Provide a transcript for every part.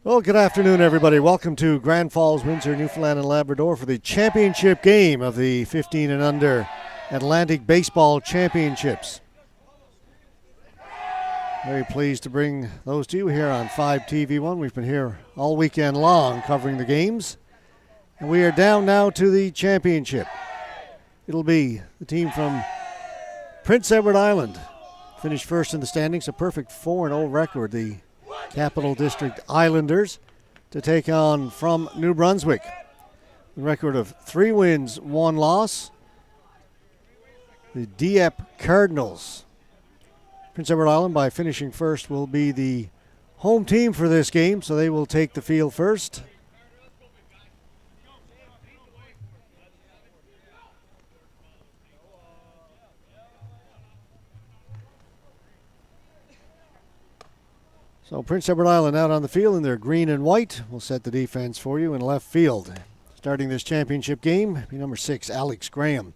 Well, good afternoon, everybody. Welcome to Grand Falls, Windsor, Newfoundland and Labrador for the championship game of the 15 and under Atlantic Baseball Championships. Very pleased to bring those to you here on 5TV1. We've been here all weekend long covering the games. And we are down now to the championship. It'll be the team from Prince Edward Island. Finished first in the standings, a perfect 4-0 record. The Capital District Islanders to take on from New Brunswick. A record of 3 wins, 1 loss. The Dieppe Cardinals. Prince Edward Island, by finishing first, will be the home team for this game, so they will take the field first. So Prince Edward Island out on the field in their green and white. We'll set the defense for you in left field. Starting this championship game, be number 6, Alex Graham.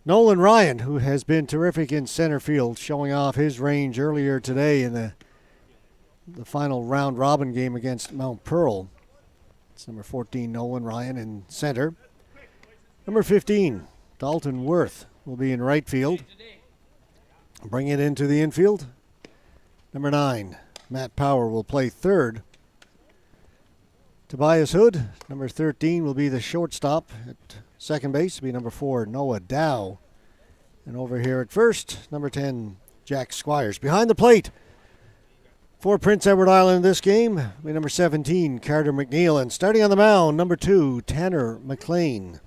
Nolan Ryan, who has been terrific in center field, showing off his range earlier today in the final round robin game against Mount Pearl. It's number 14, Nolan Ryan in center. Number 15, Dalton Worth, will be in right field. Bring it into the infield. Number 9, Matt Power, will play third. Tobias Hood, number 13, will be the shortstop. At second base will be number 4, Noah Dow. And over here at first, number 10, Jack Squires. Behind the plate for Prince Edward Island this game will be number 17, Carter McNeil. And starting on the mound, number 2, Tanner McLean.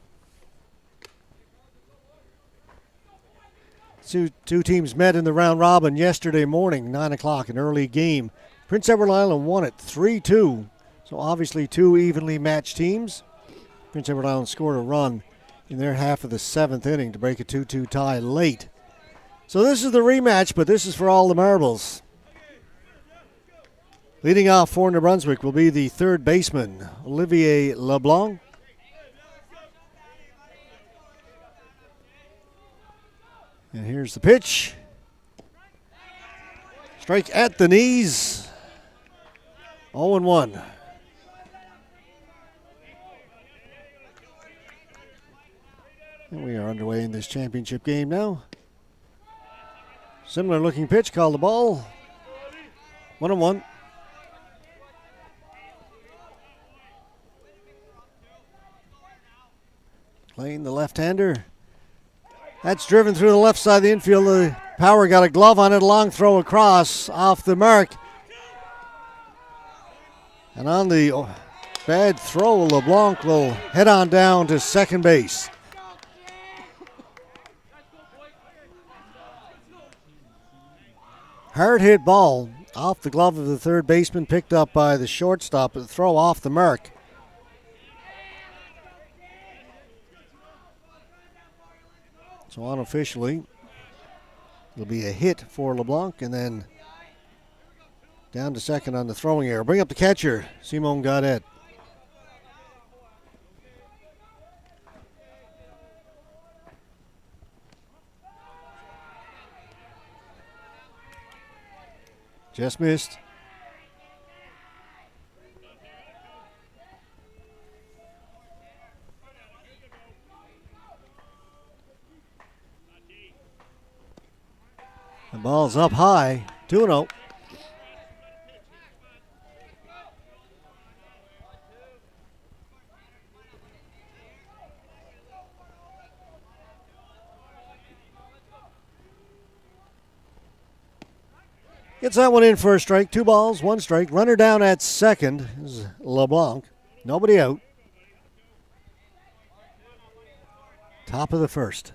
Two teams met in the round robin yesterday morning, 9 o'clock, an early game. Prince Edward Island won it 3-2, so obviously 2 evenly matched teams. Prince Edward Island scored a run in their half of the 7th inning to break a 2-2 tie late. So this is the rematch, but this is for all the marbles. Leading off for New Brunswick will be the third baseman, Olivier LeBlanc. And here's the pitch. Strike at the knees. 0-1. And we are underway in this championship game now. Similar looking pitch, called the ball. 1-1. Playing the left-hander. That's driven through the left side of the infield. The Power got a glove on it. Long throw across off the mark. And on the bad throw, LeBlanc will head on down to second base. Hard hit ball off the glove of the third baseman, picked up by the shortstop, but the throw off the mark. So unofficially, it'll be a hit for LeBlanc, and then down to second on the throwing error. Bring up the catcher, Simon Gaudet. Just missed. The ball's up high, 2-0. Gets that one in for a strike. 2 balls, 1 strike. Runner down at second is LeBlanc. Nobody out. Top of the first.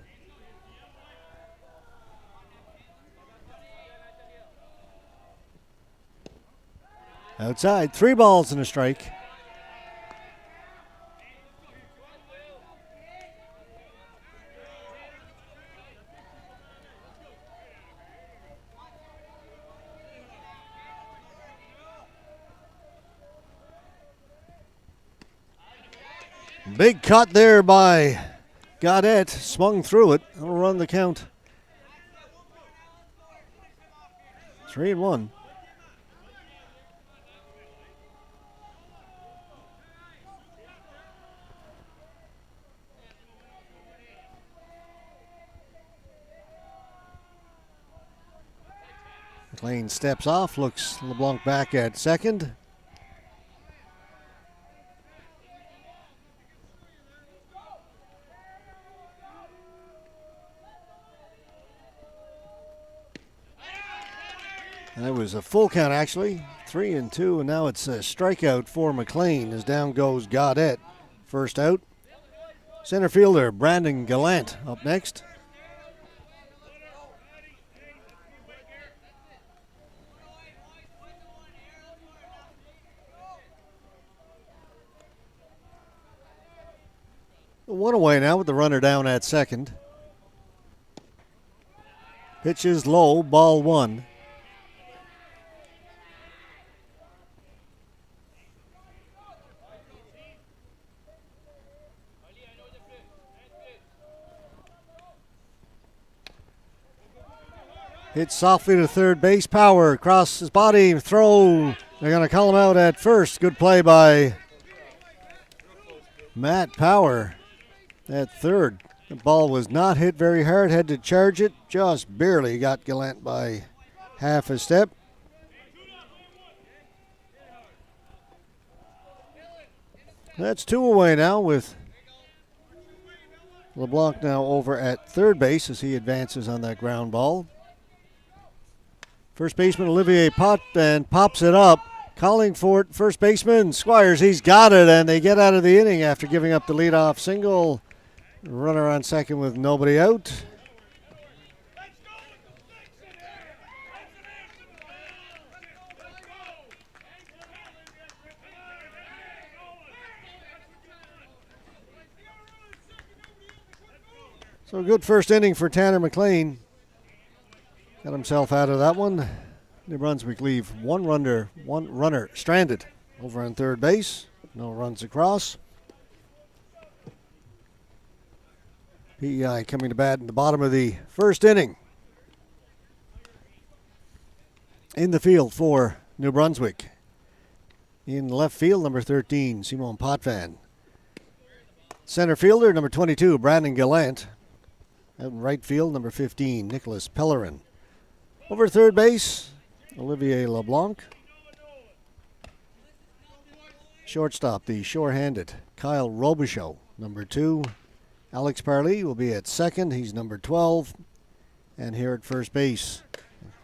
Outside, 3 balls and a strike. Big cut there by Gaudet. Swung through it. That'll run the count. 3-1. McLean steps off, looks LeBlanc back at second. And it was a full count, actually. 3-2, and now it's a strikeout for McLean as down goes Gaudette. First out. Center fielder Brandon Gallant up next. One away now with the runner down at second. Pitch is low, ball one. Hit softly to third base. Power across his body. Throw. They're going to call him out at first. Good play by Matt Power at third. The ball was not hit very hard. Had to charge it. Just barely got Gallant by half a step. That's two away now with LeBlanc now over at third base as he advances on that ground ball. First baseman Olivier Potvin pops it up, calling for it. First baseman Squires, he's got it, and they get out of the inning after giving up the leadoff single. Runner on second with nobody out. So a good first inning for Tanner McLean. Got himself out of that one. New Brunswick leave one runner stranded over on third base. No runs across. PEI coming to bat in the bottom of the first inning. In the field for New Brunswick. In left field, number 13, Simon Potvin. Center fielder, number 22, Brandon Gallant. Out in right field, number 15, Nicholas Pellerin. Over third base, Olivier LeBlanc. Shortstop, the sure-handed Kyle Robichaud, number 2. Alex Parley will be at second. He's number 12. And here at first base,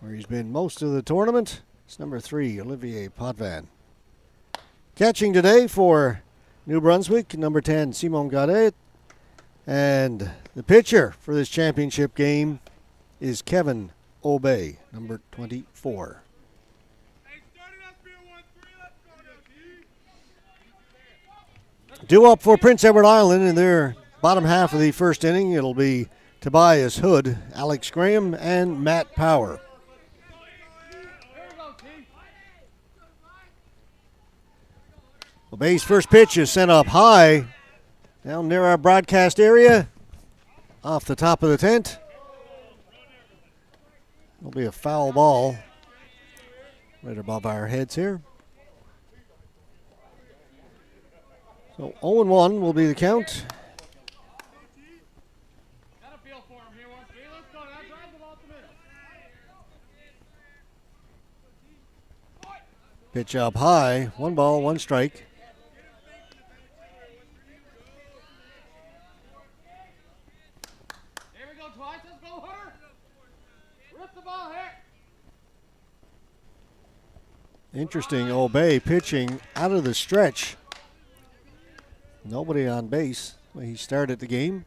where he's been most of the tournament, it's number 3, Olivier Potvin. Catching today for New Brunswick, number 10, Simon Gaudette. And the pitcher for this championship game is Kevin Obey, number 24. Due up for Prince Edward Island in their bottom half of the first inning. It'll be Tobias Hood, Alex Graham, and Matt Power. Obey's first pitch is sent up high down near our broadcast area off the top of the tent. It'll be a foul ball right above our heads here. So 0-1 will be the count. Pitch up high, 1 ball, 1 strike. Interesting, Obey pitching out of the stretch. Nobody on base when he started the game.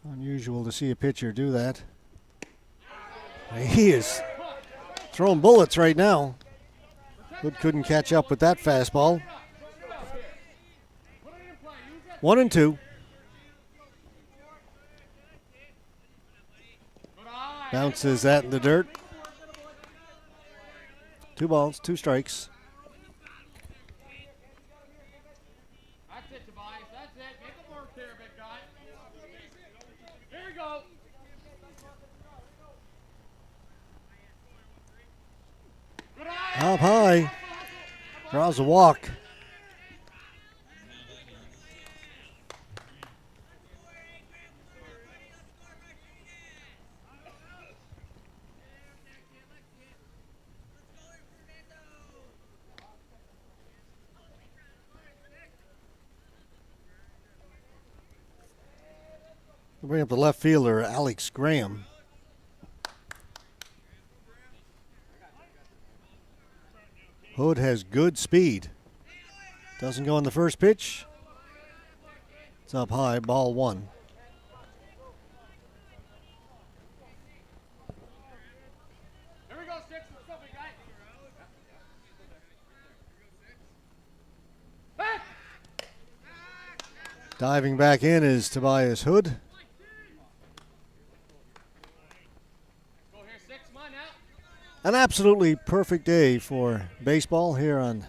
Unusual to see a pitcher do that. He is throwing bullets right now. Hood couldn't catch up with that fastball. 1-2. Bounces that in the dirt. 2 balls, 2 strikes. That's it, Tobias. That's it. Make it work there, big guy. Here we go. Up high. Draws a walk. We'll bring up the left fielder, Alex Graham. Hood has good speed. Doesn't go on the first pitch. It's up high, ball one. Here we go, Sticks. Let's go, big guy. Back! Diving back in is Tobias Hood. Go here, Sticks. Come on now. An absolutely perfect day for baseball here on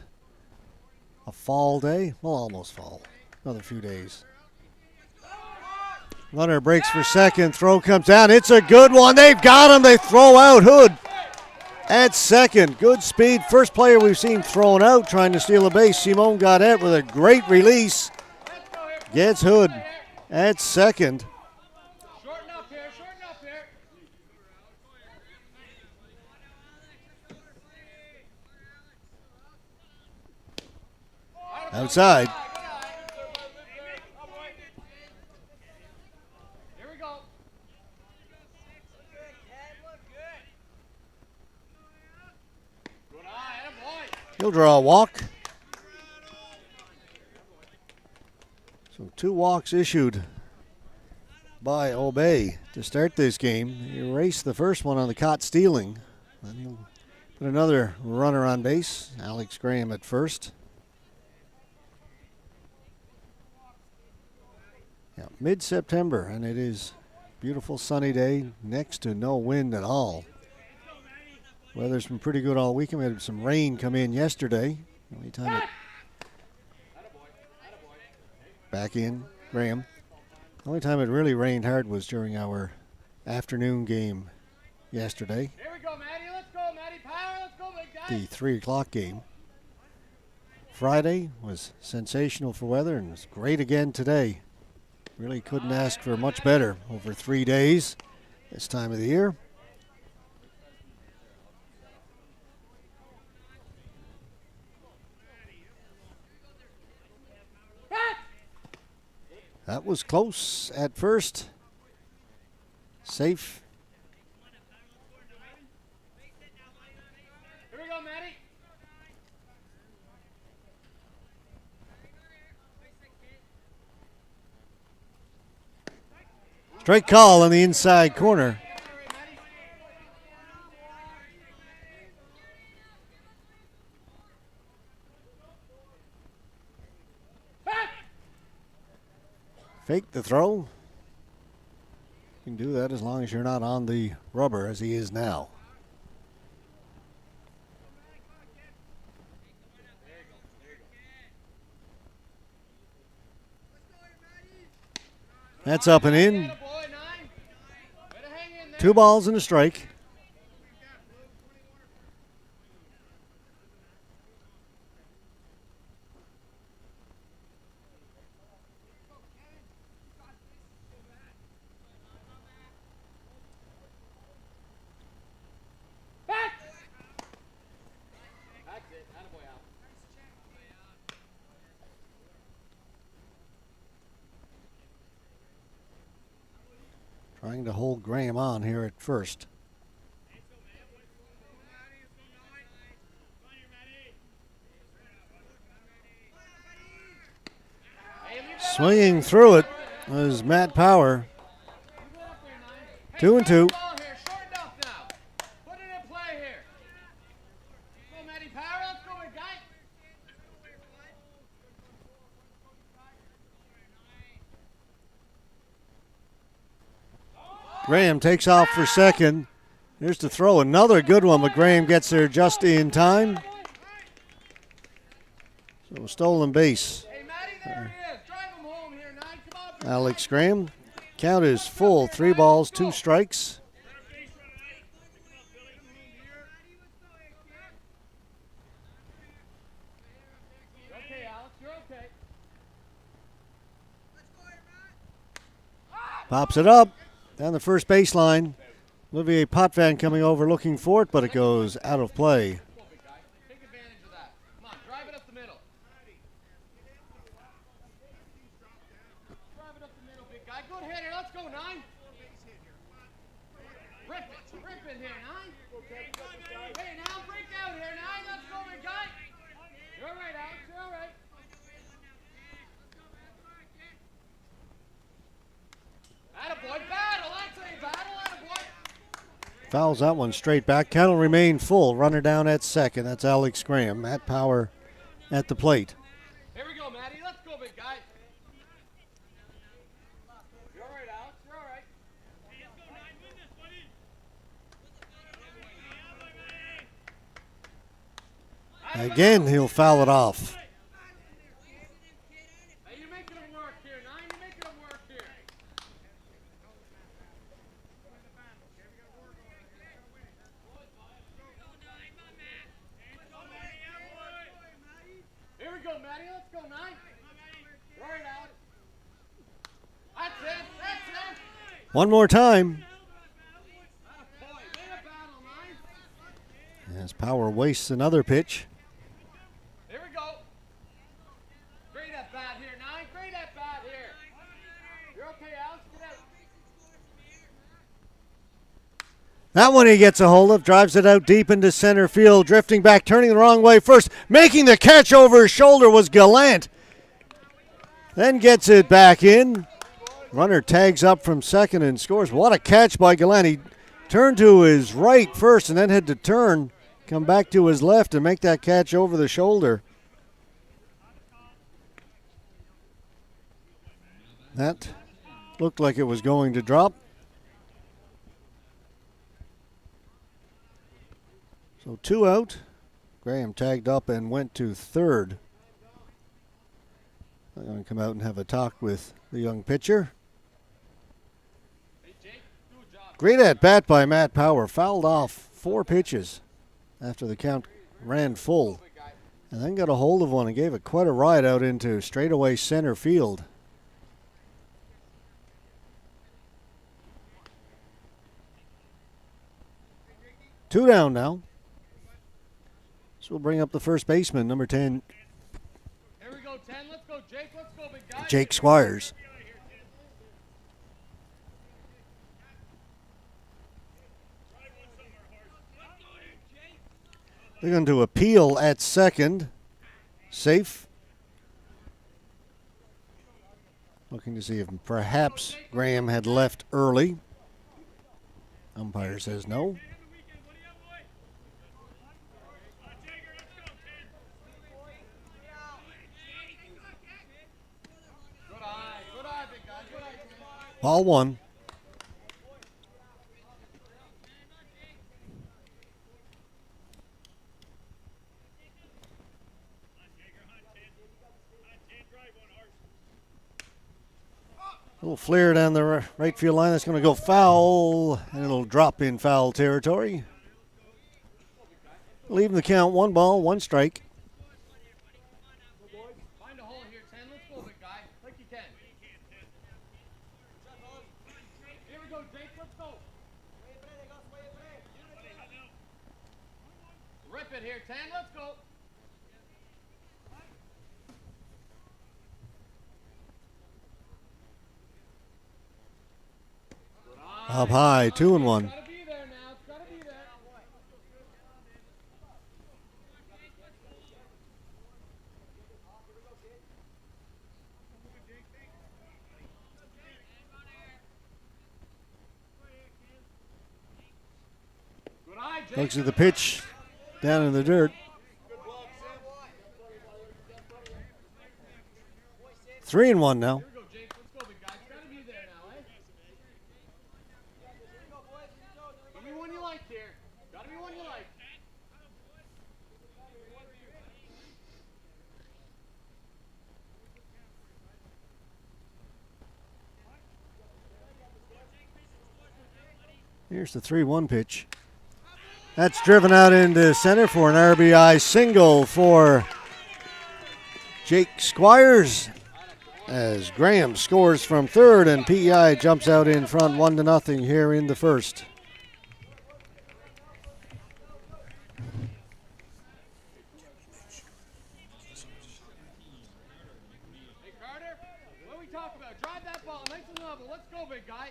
a fall day. Well, almost fall. Another few days. Runner breaks for second. Throw comes down. It's a good one. They've got him. They throw out Hood at second. Good speed. First player we've seen thrown out trying to steal a base. Simone Gaudet with a great release. Gets Hood at second. Shorten up here. Shorten up here. Outside. Here we go. Good eye, attaboy. He'll draw a walk. So 2 walks issued by Obey to start this game. He erased the first one on the caught stealing. Then he'll put another runner on base. Alex Graham at first. Yeah, mid-September, and it is a beautiful sunny day, next to no wind at all. Weather's been pretty good all weekend. We had some rain come in yesterday. Only time it back in, Graham. The only time it really rained hard was during our afternoon game yesterday, Here we go, Matty. Let's go, Matty. Power. Let's go, big guy. the 3 o'clock game. Friday was sensational for weather and was great again today. Really couldn't ask for much better over 3 days this time of the year. That was close at first. Safe. Here we go, Matty. Straight call on the inside corner. Fake the throw. You can do that as long as you're not on the rubber as he is now. That's up and in. Boy, 9. Way to hang in there. 2 balls and a strike. Back. That's it. Attaboy out. Trying to hold Graham on here at first. Swinging through it was Matt Power. 2 and 2. Ball here. Shorten up now. Put it in play here. Go, Matty. Power. Let's go, big guy. Graham takes off for second. Here's to throw. Another good one, but Graham gets there just in time. So stolen base. Hey, Matty, there he is. Drive him home here, 9. Come on, big Alex Graham. Count is full. 3 balls, 2 strikes. You're okay, Alex. You're okay. Pops it up down the first baseline. Olivier Potvin coming over looking for it, but it goes out of play. Go, big guy. Take advantage of that. Come on, drive it up the middle. Drive it up the middle, big guy. Good hitter. let's go, 9. Rip it here, 9. Hey, now break out here, 9. Let's go, big guy. You're all right, Alex. You're all right. Attaboy, battle. That's a battle. Attaboy. Fouls that one straight back. Count will remain full. Runner down at second. That's Alex Graham. Matt Power at the plate. Here we go, Matty. Let's go, big guy. You're all right, Alex. You're all right. Again, he'll foul it off. Hey, you're making him work here, 9. You're making him work here. Here we go, Matty. Let's go, 9. You're all right, Alex. That's it. That's it. One more time. Attaboy. Way to battle, 9. As Power wastes another pitch. Here we go. Great at bat here, 9. Great at bat here. You're okay, Alex. Get out. That one he gets a hold of, drives it out deep into center field, drifting back, turning the wrong way first. Making the catch over his shoulder was Gallant. Then gets it back in. Runner tags up from second and scores. What a catch by Gallant. He turned to his right first and then had to turn, come back to his left and make that catch over the shoulder. That looked like it was going to drop. So 2 out. Graham tagged up and went to third. I'm going to come out and have a talk with the young pitcher. Hey, Jake. Good job. Great at bat by Matt Power. Fouled off 4 pitches after the count ran full. Big guy. And then got a hold of one and gave it quite a ride out into straightaway center field. Two down now. So we'll bring up the first baseman, number 10, Here we go, 10. Let's go, Jake. Let's go, big guy. Jake Squires. They're going to appeal at second. Safe. Looking to see if perhaps Graham had left early. Umpire says no. Good eye. Good eye, big guy. Good eye, 10. Ball 1. Little flare down the right field line. That's going to go foul, and it'll drop in foul territory. Leaving the count 1 ball, 1 strike. Find a hole here, 10. Let's go, big guy. Like you can. Here we go, Jake. Let's go. Rip it here, 10. Let's go. Good eye. Up high, 2-1. It's gotta be there now. It's gotta be there. Good eye, Jake. Looks at the pitch down in the dirt. 3-1 now. Here we go, Jake. Let's go, big guy. It's gotta be there now, eh? Give me one you like here. Gotta be one you like. Here's the 3-1 pitch. That's driven out into center for an RBI single for Jake Squires, as Graham scores from third and PEI jumps out in front 1-0 here in the first. Hey, Carter, what are we talking about? Drive that ball nice and low. level. Let's go, big guy.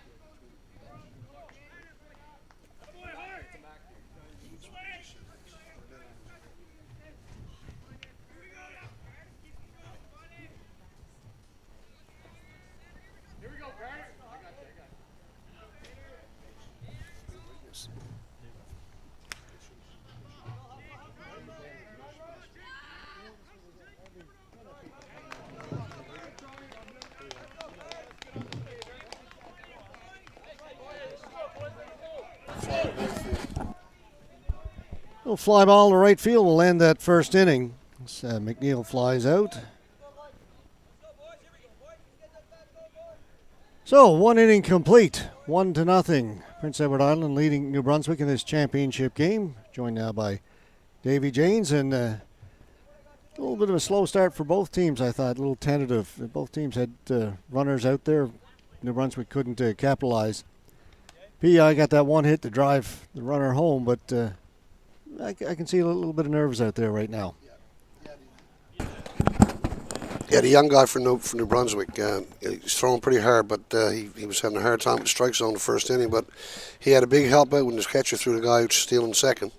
Here we go, Barry. I got you. Little fly ball to right field will end that first inning. McNeil flies out. So 1 inning complete, 1-0. Prince Edward Island leading New Brunswick in this championship game. Joined now by Davy Janes, and a little bit of a slow start for both teams. I thought a little tentative. Both teams had runners out there. New Brunswick couldn't capitalize. PEI got that one hit to drive the runner home, but I can see a little bit of nerves out there right now. Yeah, the young guy for New Brunswick, he's throwing pretty hard, but he was having a hard time with the strike zone the first inning. But he had a big help out when his catcher threw the guy who's stealing second.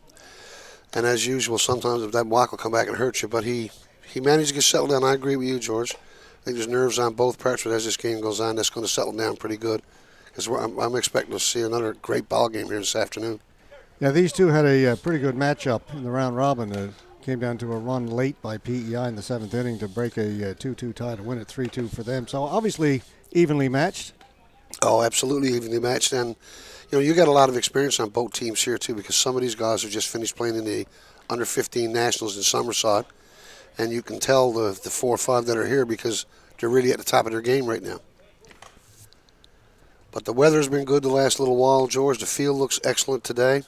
And as usual, sometimes if that walk will come back and hurt you. But he managed to get settled down. I agree with you, George. I think there's nerves on both parts, but as this game goes on, that's going to settle down pretty good. Because I'm expecting to see another great ball game here this afternoon. Yeah, these two had a pretty good matchup in the round robin. It came down to a run late by PEI in the 7th inning to break a 2-2 tie to win it 3-2 for them. So obviously evenly matched. Oh, absolutely evenly matched. And, you got a lot of experience on both teams here, too, because some of these guys have just finished playing in the under-15 Nationals in Somerset. And you can tell the 4 or 5 that are here because they're really at the top of their game right now. But the weather's been good the last little while, George. The field looks excellent today.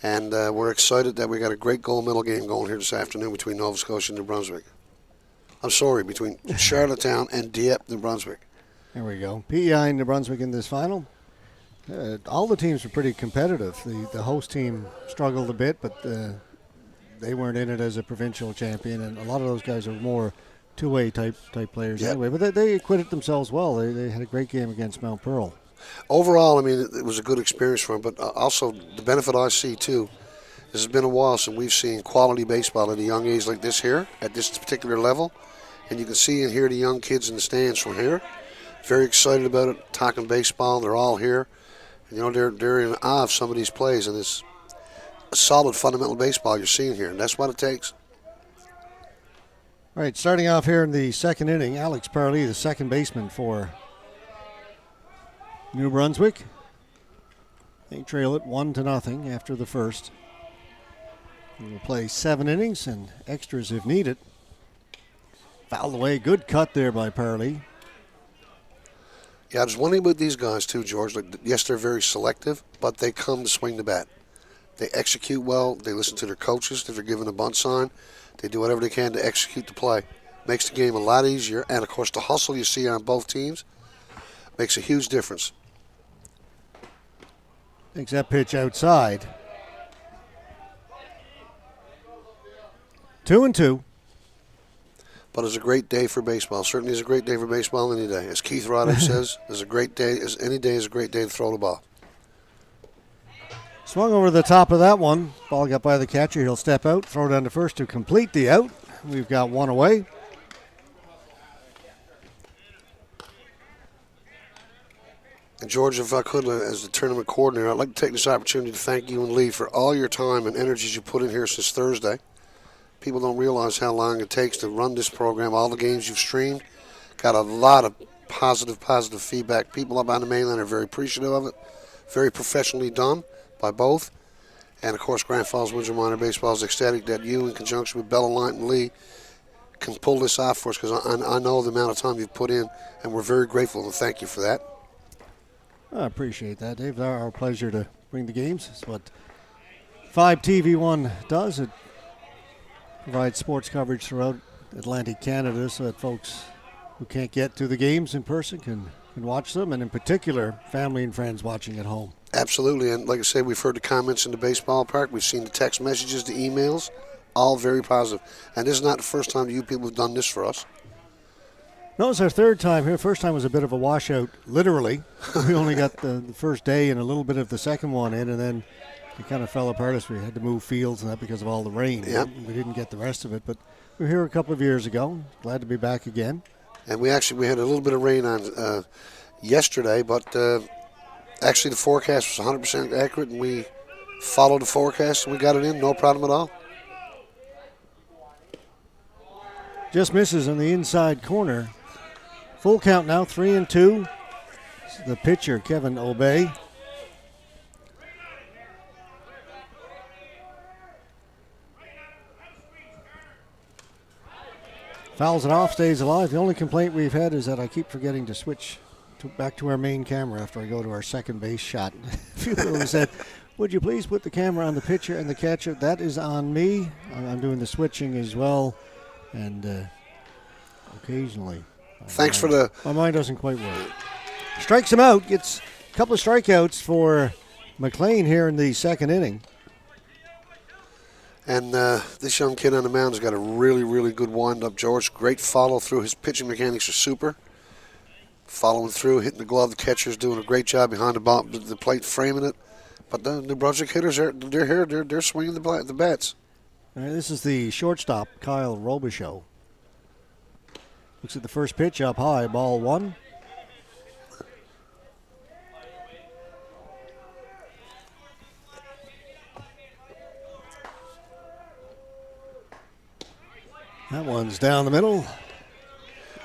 And we're excited that we got a great gold medal game going here this afternoon between Nova Scotia and New Brunswick. I'm sorry, between Charlottetown and Dieppe, New Brunswick. There we go. PEI and New Brunswick in this final. All the teams were pretty competitive. The host team struggled a bit, but they weren't in it as a provincial champion, and a lot of those guys are more two-way type players anyway. But they acquitted themselves well. They had a great game against Mount Pearl. Overall, I mean, it was a good experience for them, but also the benefit I see, too, this has been a while since we've seen quality baseball at a young age like this here, at this particular level, and you can see and hear the young kids in the stands from here. Very excited about it, talking baseball. They're all here. And, they're in awe of some of these plays, and it's a solid fundamental baseball you're seeing here, and that's what it takes. All right, starting off here in the 2nd inning, Alex Parley, the second baseman for New Brunswick. They trail it 1-0 after the first. We'll play 7 innings and extras if needed. Fouled away. Good cut there by Parley. Yeah, there's one thing about these guys, too, George. Like, yes, they're very selective, but they come to swing the bat. They execute well. They listen to their coaches. If they're given a bunt sign, they do whatever they can to execute the play. Makes the game a lot easier. And, of course, the hustle you see on both teams makes a huge difference. Takes that pitch outside. 2-2. But it's a great day for baseball. Certainly is a great day for baseball any day. As Keith Roddick says, it's a great day. Any day is a great day to throw the ball. Swung over the top of that one. Ball got by the catcher. He'll step out, throw down to first to complete the out. We've got one away. And George, if I could, as the tournament coordinator, I'd like to take this opportunity to thank you and Lee for all your time and energies you put in here since Thursday. People don't realize how long it takes to run this program. All the games you've streamed, got a lot of positive feedback. People up on the mainland are very appreciative of it. Very professionally done by both. And, of course, Grand Falls Windsor Minor Baseball is ecstatic that you, in conjunction with Bella Lynt and Lee, can pull this off for us because I know the amount of time you've put in, and we're very grateful and thank you for that. I appreciate that, Dave. It's our pleasure to bring the games. It's what 5TV1 does. It provides sports coverage throughout Atlantic Canada so that folks who can't get to the games in person can watch them, and in particular, family and friends watching at home. Absolutely, and like I said, we've heard the comments in the baseball park. We've seen the text messages, the emails, all very positive. And this is not the first time you people have done this for us. No, it's our third time here. First time was a bit of a washout, literally. We only got the first day and a little bit of the second one in, and then it kind of fell apart as we had to move fields and that because of all the rain. Yep. We didn't get the rest of it, but we were here a couple of years ago. Glad to be back again. And we had a little bit of rain on yesterday, but actually the forecast was 100% accurate, and we followed the forecast and we got it in, no problem at all. Just misses on the inside corner. Full count now, 3-2. The pitcher, Kevin Obey. Fouls it off, stays alive. The only complaint we've had is that I keep forgetting to switch back to our main camera after I go to our second base shot. A few people said, would you please put the camera on the pitcher and the catcher? That is on me. I'm doing the switching as well. And occasionally. My mind doesn't quite work. Strikes him out. Gets a couple of strikeouts for McLean here in the second inning. And this young kid on the mound has got a really, really good wind-up, George. Great follow-through. His pitching mechanics are super. Following through, hitting the glove. The catcher's doing a great job behind the plate, framing it. But the New Brunswick hitters, they're here. They're swinging the bats. All right, this is the shortstop, Kyle Robichaux. Looks at the first pitch up high, ball one. That one's down the middle.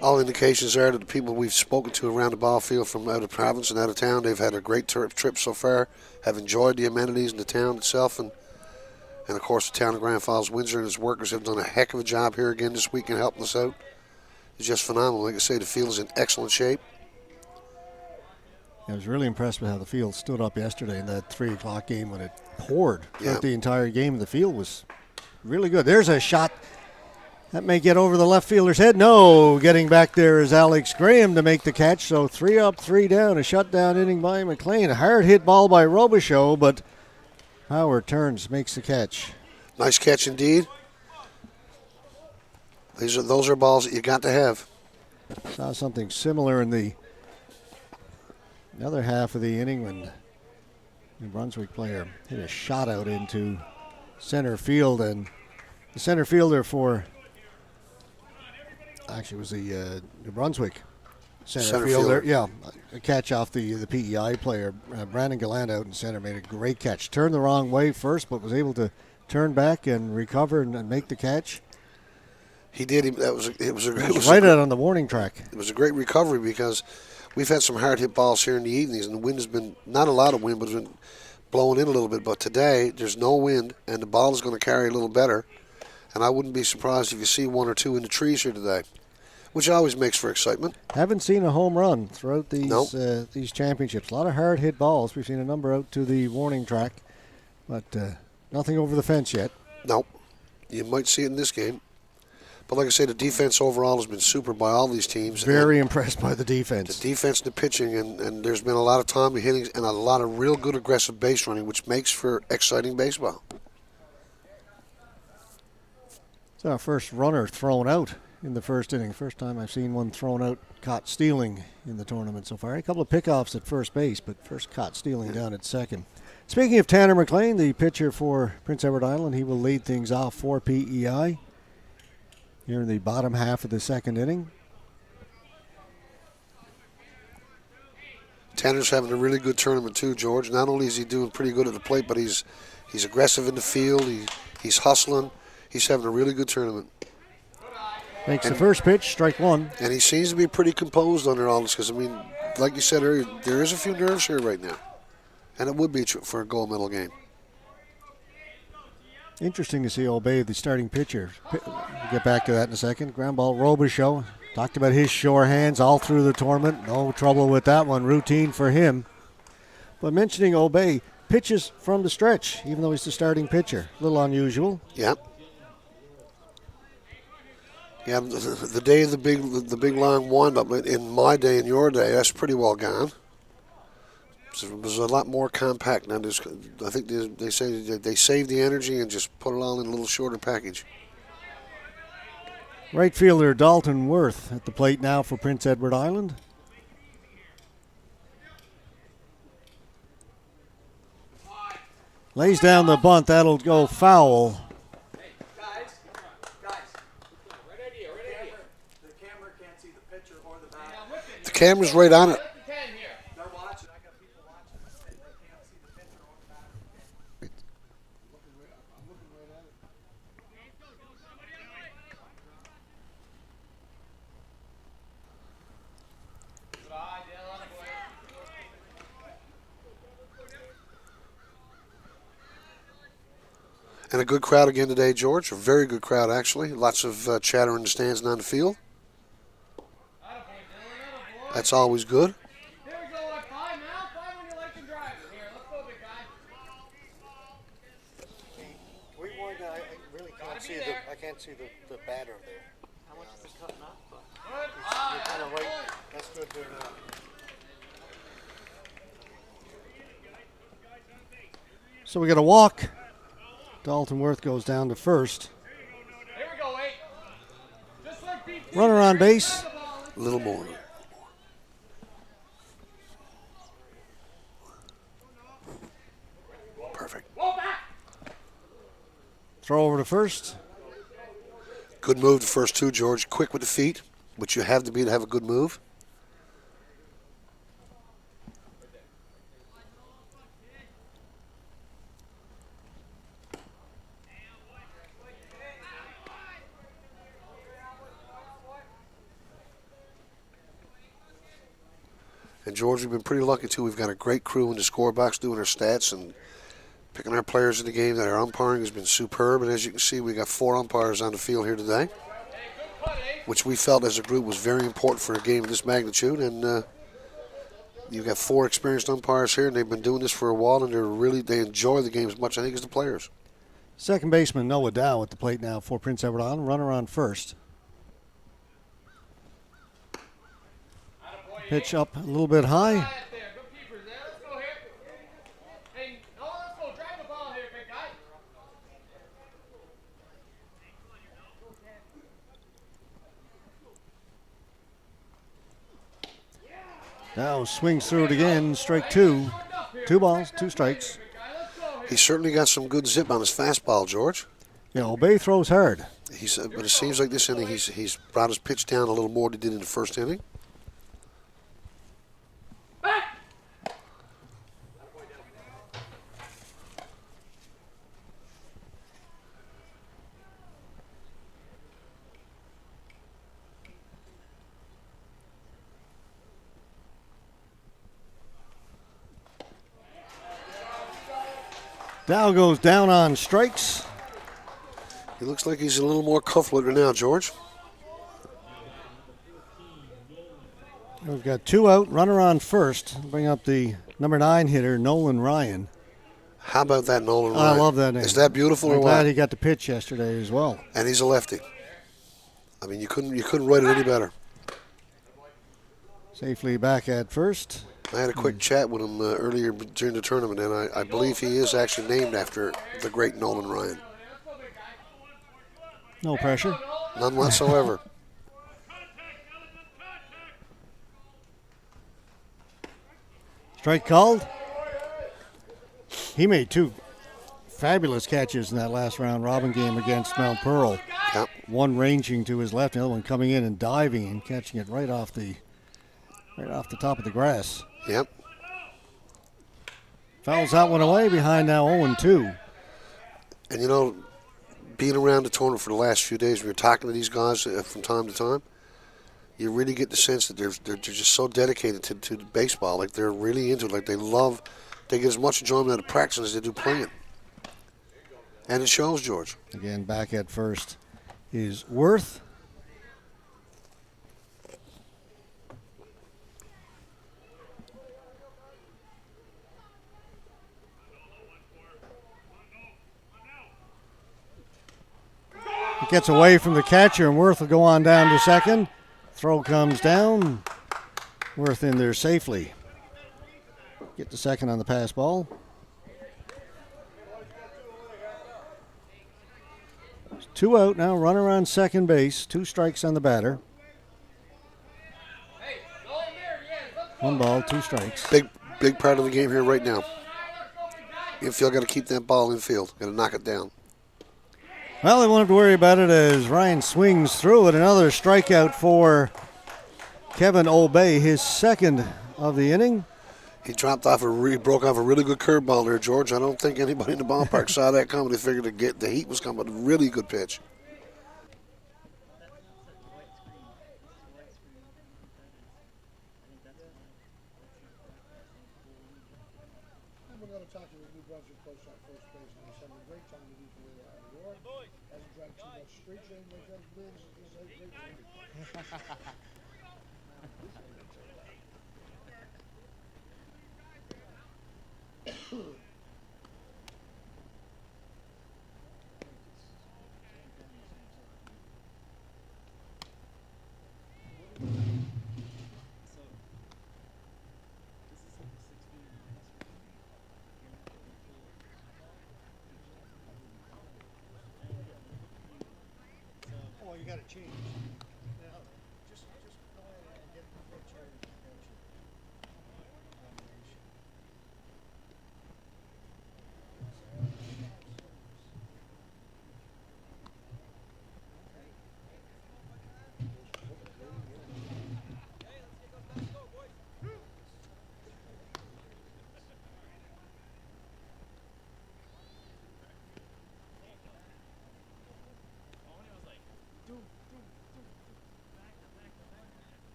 All indications are that the people we've spoken to around the ball field from out of province and out of town, they've had a great trip so far, have enjoyed the amenities in the town itself, and of course the town of Grand Falls, Windsor and his workers have done a heck of a job here again this weekend helping us out. It's just phenomenal. Like I say, the field is in excellent shape. I was really impressed with how the field stood up yesterday in that 3 o'clock game when it poured throughout the entire game. The field was really good. There's a shot that may get over the left fielder's head. No, getting back there is Alex Graham to make the catch. So 3 up, 3 down. A shutdown inning by McLean. A hard hit ball by Robichaux, but Howard turns, makes the catch. Nice catch indeed. Those are balls that you got to have. Saw something similar in the other half of the inning when New Brunswick player hit a shot out into center field, and the center fielder for actually was the New Brunswick center fielder. Yeah, a catch off the PEI player. Brandon Galland out in center made a great catch. Turned the wrong way first, but was able to turn back and recover and make the catch. He did. It was right out on the warning track. It was a great recovery because we've had some hard hit balls here in the evenings, and the wind has been not a lot of wind, but it's been blowing in a little bit. But today there's no wind, and the ball is going to carry a little better. And I wouldn't be surprised if you see 1 or 2 in the trees here today, which always makes for excitement. Haven't seen a home run throughout these championships. A lot of hard hit balls. We've seen a number out to the warning track, but nothing over the fence yet. Nope. You might see it in this game. But like I say, the defense overall has been super by all these teams. Very impressed by the defense. The defense and the pitching, and there's been a lot of timely hitting and a lot of real good aggressive base running, which makes for exciting baseball. It's our first runner thrown out in the first inning. First time I've seen one thrown out caught stealing in the tournament so far. A couple of pickoffs at first base, but first caught stealing down at second. Speaking of Tanner McLean, the pitcher for Prince Edward Island, he will lead things off for PEI here in the bottom half of the second inning. Tanner's having a really good tournament too, George. Not only is he doing pretty good at the plate, but he's aggressive in the field. He's hustling. He's having a really good tournament. Makes the first pitch, strike one. And he seems to be pretty composed under all this because, I mean, like you said earlier, there is a few nerves here right now. And it would be for a gold medal game. Interesting to see Obey, the starting pitcher. We'll get back to that in a second. Ground ball, Robichaux. Talked about his sure hands all through the tournament. No trouble with that one. Routine for him. But mentioning Obey, pitches from the stretch, even though he's the starting pitcher. A little unusual. Yeah. Yeah, the day of the big long wind-up, in my day and your day, that's pretty well gone. So it was a lot more compact now. I think they say they save the energy and just put it all in a little shorter package. Right fielder Dalton Worth at the plate now for Prince Edward Island. Lays down the bunt. That'll go foul. The camera's right on it. And a good crowd again today, George. A very good crowd, actually. Lots of chatter in the stands and on the field. That's always good. Here we go on 5 now. 5 when you like to drive it. Here, let's go, big guy. I really can't see I can't see the batter there. How much is cutting up? You're kind of right. That's good there now. So we got a walk. Dalton Worth goes down to first. Here we go, 8. Just like BP. Runner on base. A little more. Perfect. Throw over to first. Good move the first two, George. Quick with the feet, which you have to be to have a good move. And George, we've been pretty lucky too. We've got a great crew in the score box doing our stats and picking our players in the game. That our umpiring has been superb. And as you can see, we got 4 umpires on the field here today, which we felt as a group was very important for a game of this magnitude. And you've got 4 experienced umpires here, and they've been doing this for a while, and they enjoy the game as much, I think, as the players. Second baseman Noah Dow at the plate now for Prince Edward Island. Runner on first. Pitch up a little bit high. Good keepers there. Let's go here. Hey, no, let's go. Drive the ball here, big guy. Dow swings through it again. Strike 2. 2 balls, 2 strikes. He certainly got some good zip on his fastball, George. Yeah, Obey throws hard. But it seems like this inning he's brought his pitch down a little more than he did in the first inning. Dow goes down on strikes. He looks like he's a little more cuff-looter now, George. We've got 2 out, runner on first. Bring up the number 9 hitter, Nolan Ryan. How about that, Nolan I Ryan? love that name. Is that beautiful or I'm what? glad he got to pitch yesterday as well. And he's a lefty. I mean, you couldn't write it any better. Safely back at first. I had a quick chat with him earlier during the tournament, and I believe he is actually named after the great Nolan Ryan. No pressure. None whatsoever. Strike called. He made 2 fabulous catches in that last round robin game against Mount Pearl. Yep. One ranging to his left, the other one coming in and diving and catching it right off the top of the grass. Yep. Fouls that one away behind now 0-2. And, you know, being around the tournament for the last few days, when you're talking to these guys from time to time, you really get the sense that they're just so dedicated to baseball. Like, they're really into it. Like, they get as much enjoyment out of practicing as they do playing. And it shows, George. Again, back at first is Worth. It gets away from the catcher, and Worth will go on down to second. Throw comes down. Worth in there safely. Get to second on the pass ball. 2 out now, runner on second base, 2 strikes on the batter. Hey, go in there, yes, let's go. 1 ball, 2 strikes. Big part of the game here right now. Infield got to keep that ball in field. Got to knock it down. Well, they won't have to worry about it as Ryan swings through it. Another strikeout for Kevin Obey, his second of the inning. He broke off a really good curveball there, George. I don't think anybody in the ballpark saw that coming. They figured the heat was coming. A really good pitch. I'm going to talk to the New Brunswick coach on first base, and he said a great time to be for the York. Hasn't drank too much straight train, my friend. Lives is a great time. Oh, you got to change. Just go ahead and get the picture.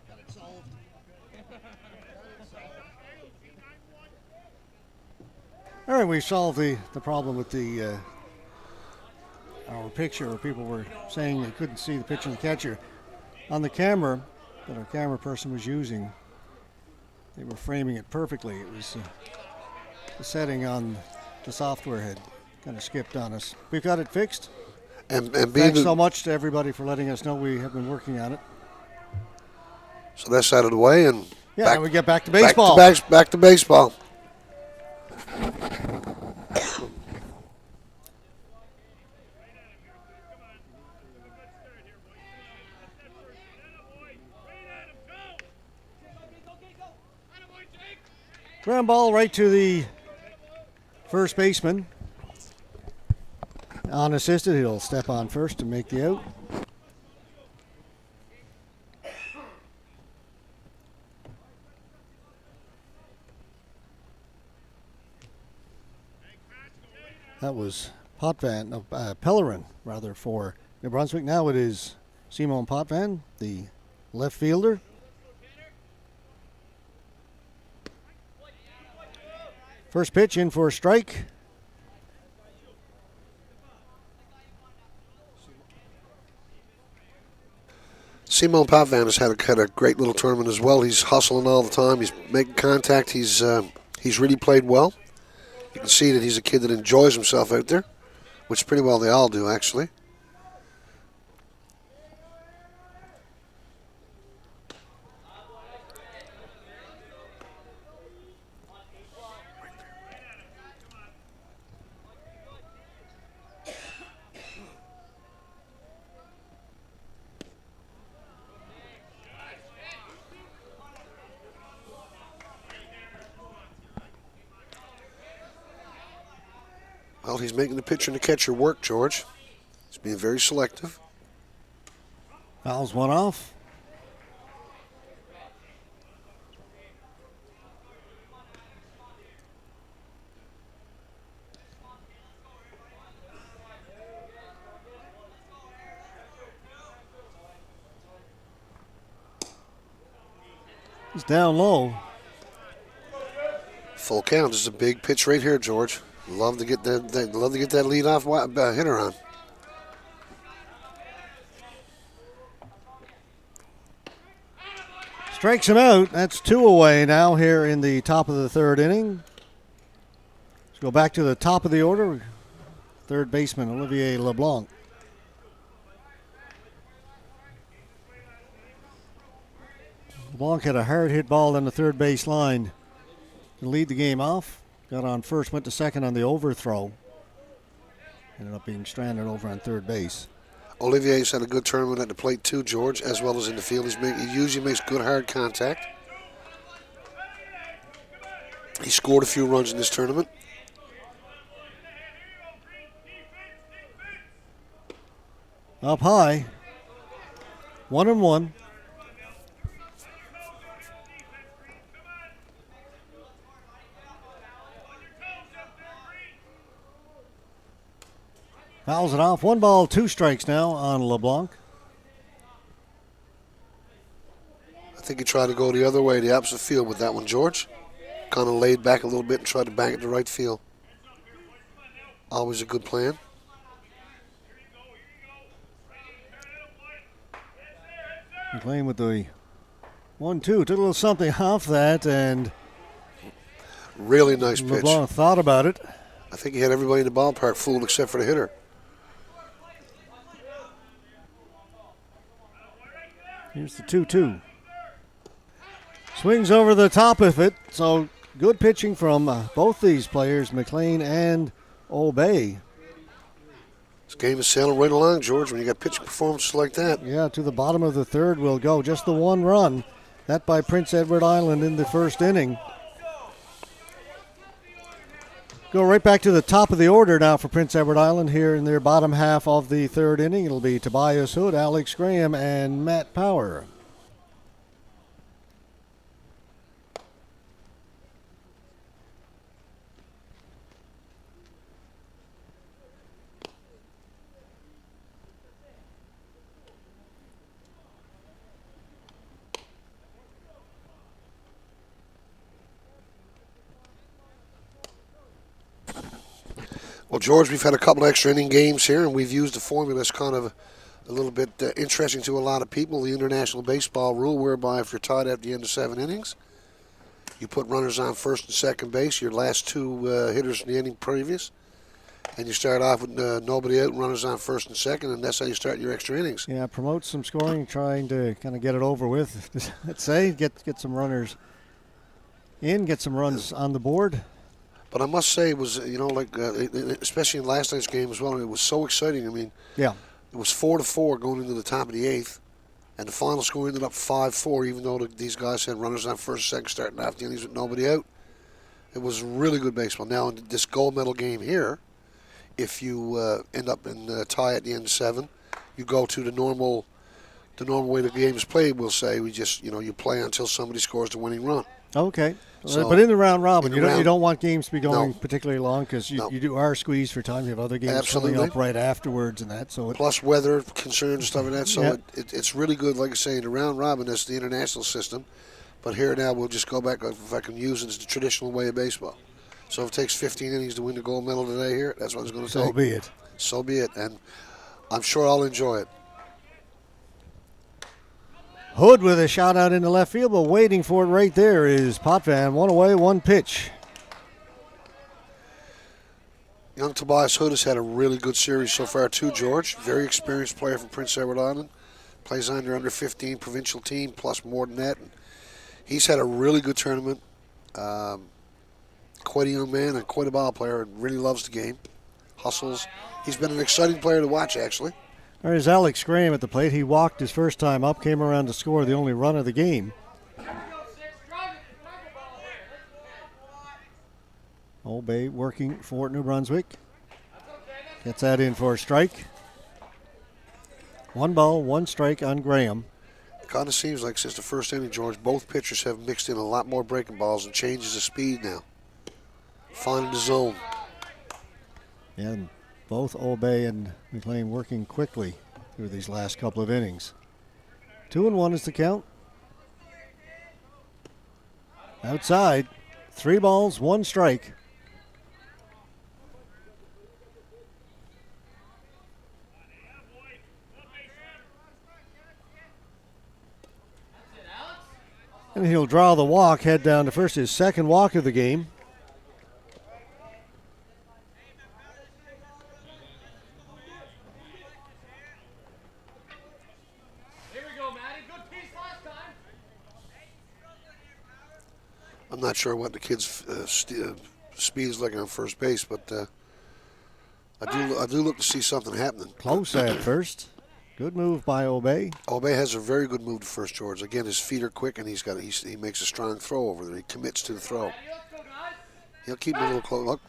Got it solved. All right, we solved the problem with the our picture where people were saying they couldn't see the pitcher and the catcher. On the camera that our camera person was using, they were framing it perfectly. It was the setting on the software had kind of skipped on us. We've got it fixed. And Thanks so much to everybody for letting us know we have been working on it. So that's out of the way, and Yeah, we get back to baseball. Back to baseball. Ground ball right to the first baseman. Unassisted, he'll step on first to make the out. That was Pellerin, rather, for New Brunswick. Now it is Simon Potvin, the left fielder. First pitch in for a strike. Simon Potvin has had a great little tournament as well. He's hustling all the time. He's making contact. He's really played well. You can see that he's a kid that enjoys himself out there, which pretty well they all do, actually. Well, he's making the pitcher and the catcher work, George. He's being very selective. Fouls one off. He's down low. Full count. This is a big pitch right here, George. Love to get that leadoff hitter on. Strikes him out. That's 2 away now here in the top of the third inning. Let's go back to the top of the order. Third baseman Olivier LeBlanc. LeBlanc had a hard hit ball on the third base line to lead the game off. Got on first, went to second on the overthrow. Ended up being stranded over on third base. Olivier's had a good tournament at the plate too, George, as well as in the field. He usually makes good hard contact. He scored a few runs in this tournament. Up high. 1-1. Fouls it off. 1 ball, 2 strikes now on LeBlanc. I think he tried to go the other way, the opposite field with that one, George. Kind of laid back a little bit and tried to bang it to right field. Always a good plan. Playing with the 1-2. Took a little something off that, and really nice pitch. LeBlanc thought about it. I think he had everybody in the ballpark fooled except for the hitter. Here's the 2-2. Swings over the top of it. So good pitching from both these players, McLean and Obey. This game is sailing right along, George, when you got pitching performances like that. Yeah, to the bottom of the third will go. Just the 1 run. That by Prince Edward Island in the first inning. Go right back to the top of the order now for Prince Edward Island here in their bottom half of the third inning. It'll be Tobias Hood, Alex Graham, and Matt Power. Well, George, we've had a couple extra inning games here, and we've used the formula that's kind of a little bit interesting to a lot of people. The international baseball rule, whereby if you're tied at the end of 7 innings, you put runners on first and second base, your last 2 hitters in the inning previous, and you start off with nobody out and runners on first and second, and that's how you start your extra innings. Yeah, promote some scoring, trying to kind of get it over with. Let's say, get some runners in, get some runs on the board. But I must say, it was, especially in last night's game as well, it was so exciting. I mean, yeah, it was 4-4 going into the top of the 8th, and the final score ended up 5-4, even though these guys had runners on first and second starting off the innings with nobody out. It was really good baseball. Now, in this gold medal game here, if you end up in tie at the end of 7, you go to the normal way the game is played. We'll say we just, you play until somebody scores the winning run. Okay. So, but in the round robin, you round, don't want games to be going no, particularly long because you are squeezed for time. You have other games absolutely coming up right afterwards and that. So plus weather concerns and stuff like that. So it's really good, like I say, in the round robin, that's the international system. But here now we'll just go back, if I can use it, as the traditional way of baseball. So if it takes 15 innings to win the gold medal today here, that's what it's going to take. So be it. So be it. And I'm sure I'll enjoy it. Hood with a shot out into left field, but waiting for it right there is Potvin. 1 away, 1 pitch. Young Tobias Hood has had a really good series so far too, George. Very experienced player from Prince Edward Island. Plays on their under-15 provincial team, plus more than that. And he's had a really good tournament. Quite a young man and quite a ball player, and really loves the game. Hustles. He's been an exciting player to watch, actually. There's Alex Graham at the plate. He walked his first time up, came around to score the only run of the game. Obey working for New Brunswick. Gets that in for a strike. 1 ball, 1 strike on Graham. It kind of seems like since the first inning, George, both pitchers have mixed in a lot more breaking balls and changes of speed now. Finding the zone. And both Obey and McLean working quickly through these last couple of innings. 2-1 is the count. Outside, 3 balls, 1 strike. And he'll draw the walk, head down to first, his second walk of the game. I'm not sure what the kid's speed is like on first base, but I do look to see something happening. Close at first. Good move by Obey. Obey has a very good move to first, George. Again, his feet are quick, and he makes a strong throw over there. He commits to the throw. He'll keep him a little close. Look,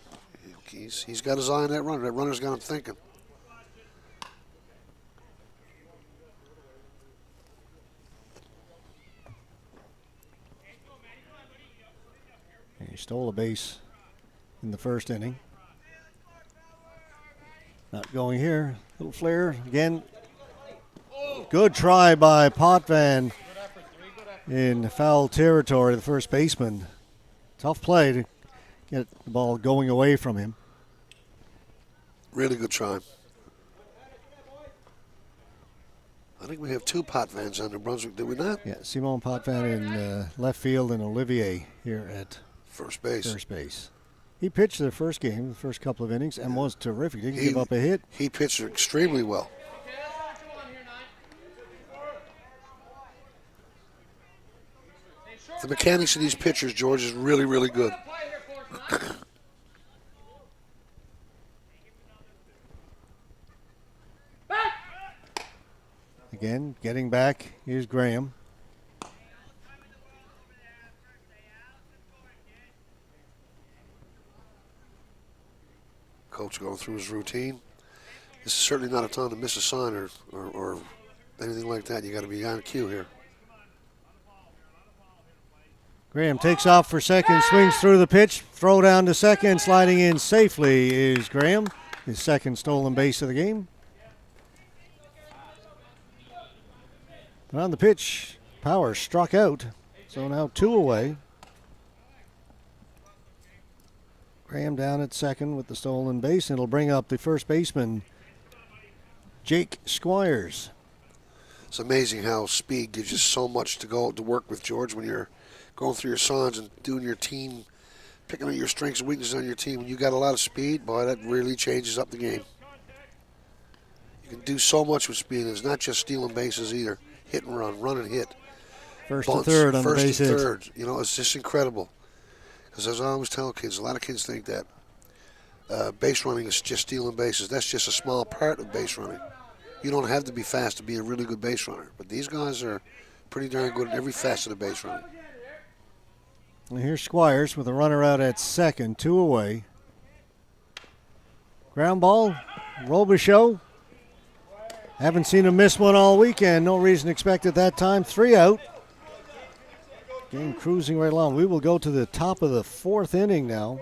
he's got his eye on that runner. That runner's got him thinking. He stole a base in the first inning. Not going here. Little flare again. Good try by Potvin in foul territory, the first baseman. Tough play to get the ball going away from him. Really good try. I think we have 2 Potvins on New Brunswick, did we not? Yeah, Simon Potvin in left field and Olivier here at first base. He pitched the first game, the first couple of innings, and was terrific. Didn't give up a hit. He pitched extremely well. The mechanics of these pitchers, George, is really, really good. Again, getting back, here's Graham. Coach going through his routine. This is certainly not a time to miss a sign or anything like that. You got to be on cue here. Graham takes off for second, swings through the pitch, throw down to second, sliding in safely is Graham. His second stolen base of the game. And on the pitch, Power struck out, so now 2 away. Graham down at second with the stolen base, and it'll bring up the first baseman, Jake Squires. It's amazing how speed gives you so much to work with, George, when you're going through your signs and doing your team, picking up your strengths and weaknesses on your team. When you got a lot of speed, boy, that really changes up the game. You can do so much with speed. It's not just stealing bases either. Hit and run and hit. First Bunts, to third on the base First to hit. third. You know, it's just incredible. Because as I always tell kids, a lot of kids think that base running is just stealing bases. That's just a small part of base running. You don't have to be fast to be a really good base runner. But these guys are pretty darn good at every facet of base running. And here's Squires with a runner out at second, 2 away. Ground ball, Robichaux. Haven't seen him miss one all weekend. No reason to expect it that time. 3 out. Game cruising right along. We will go to the top of the 4th inning now.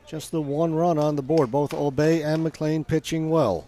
Just the 1 run on the board. Both Obey and McLean pitching well.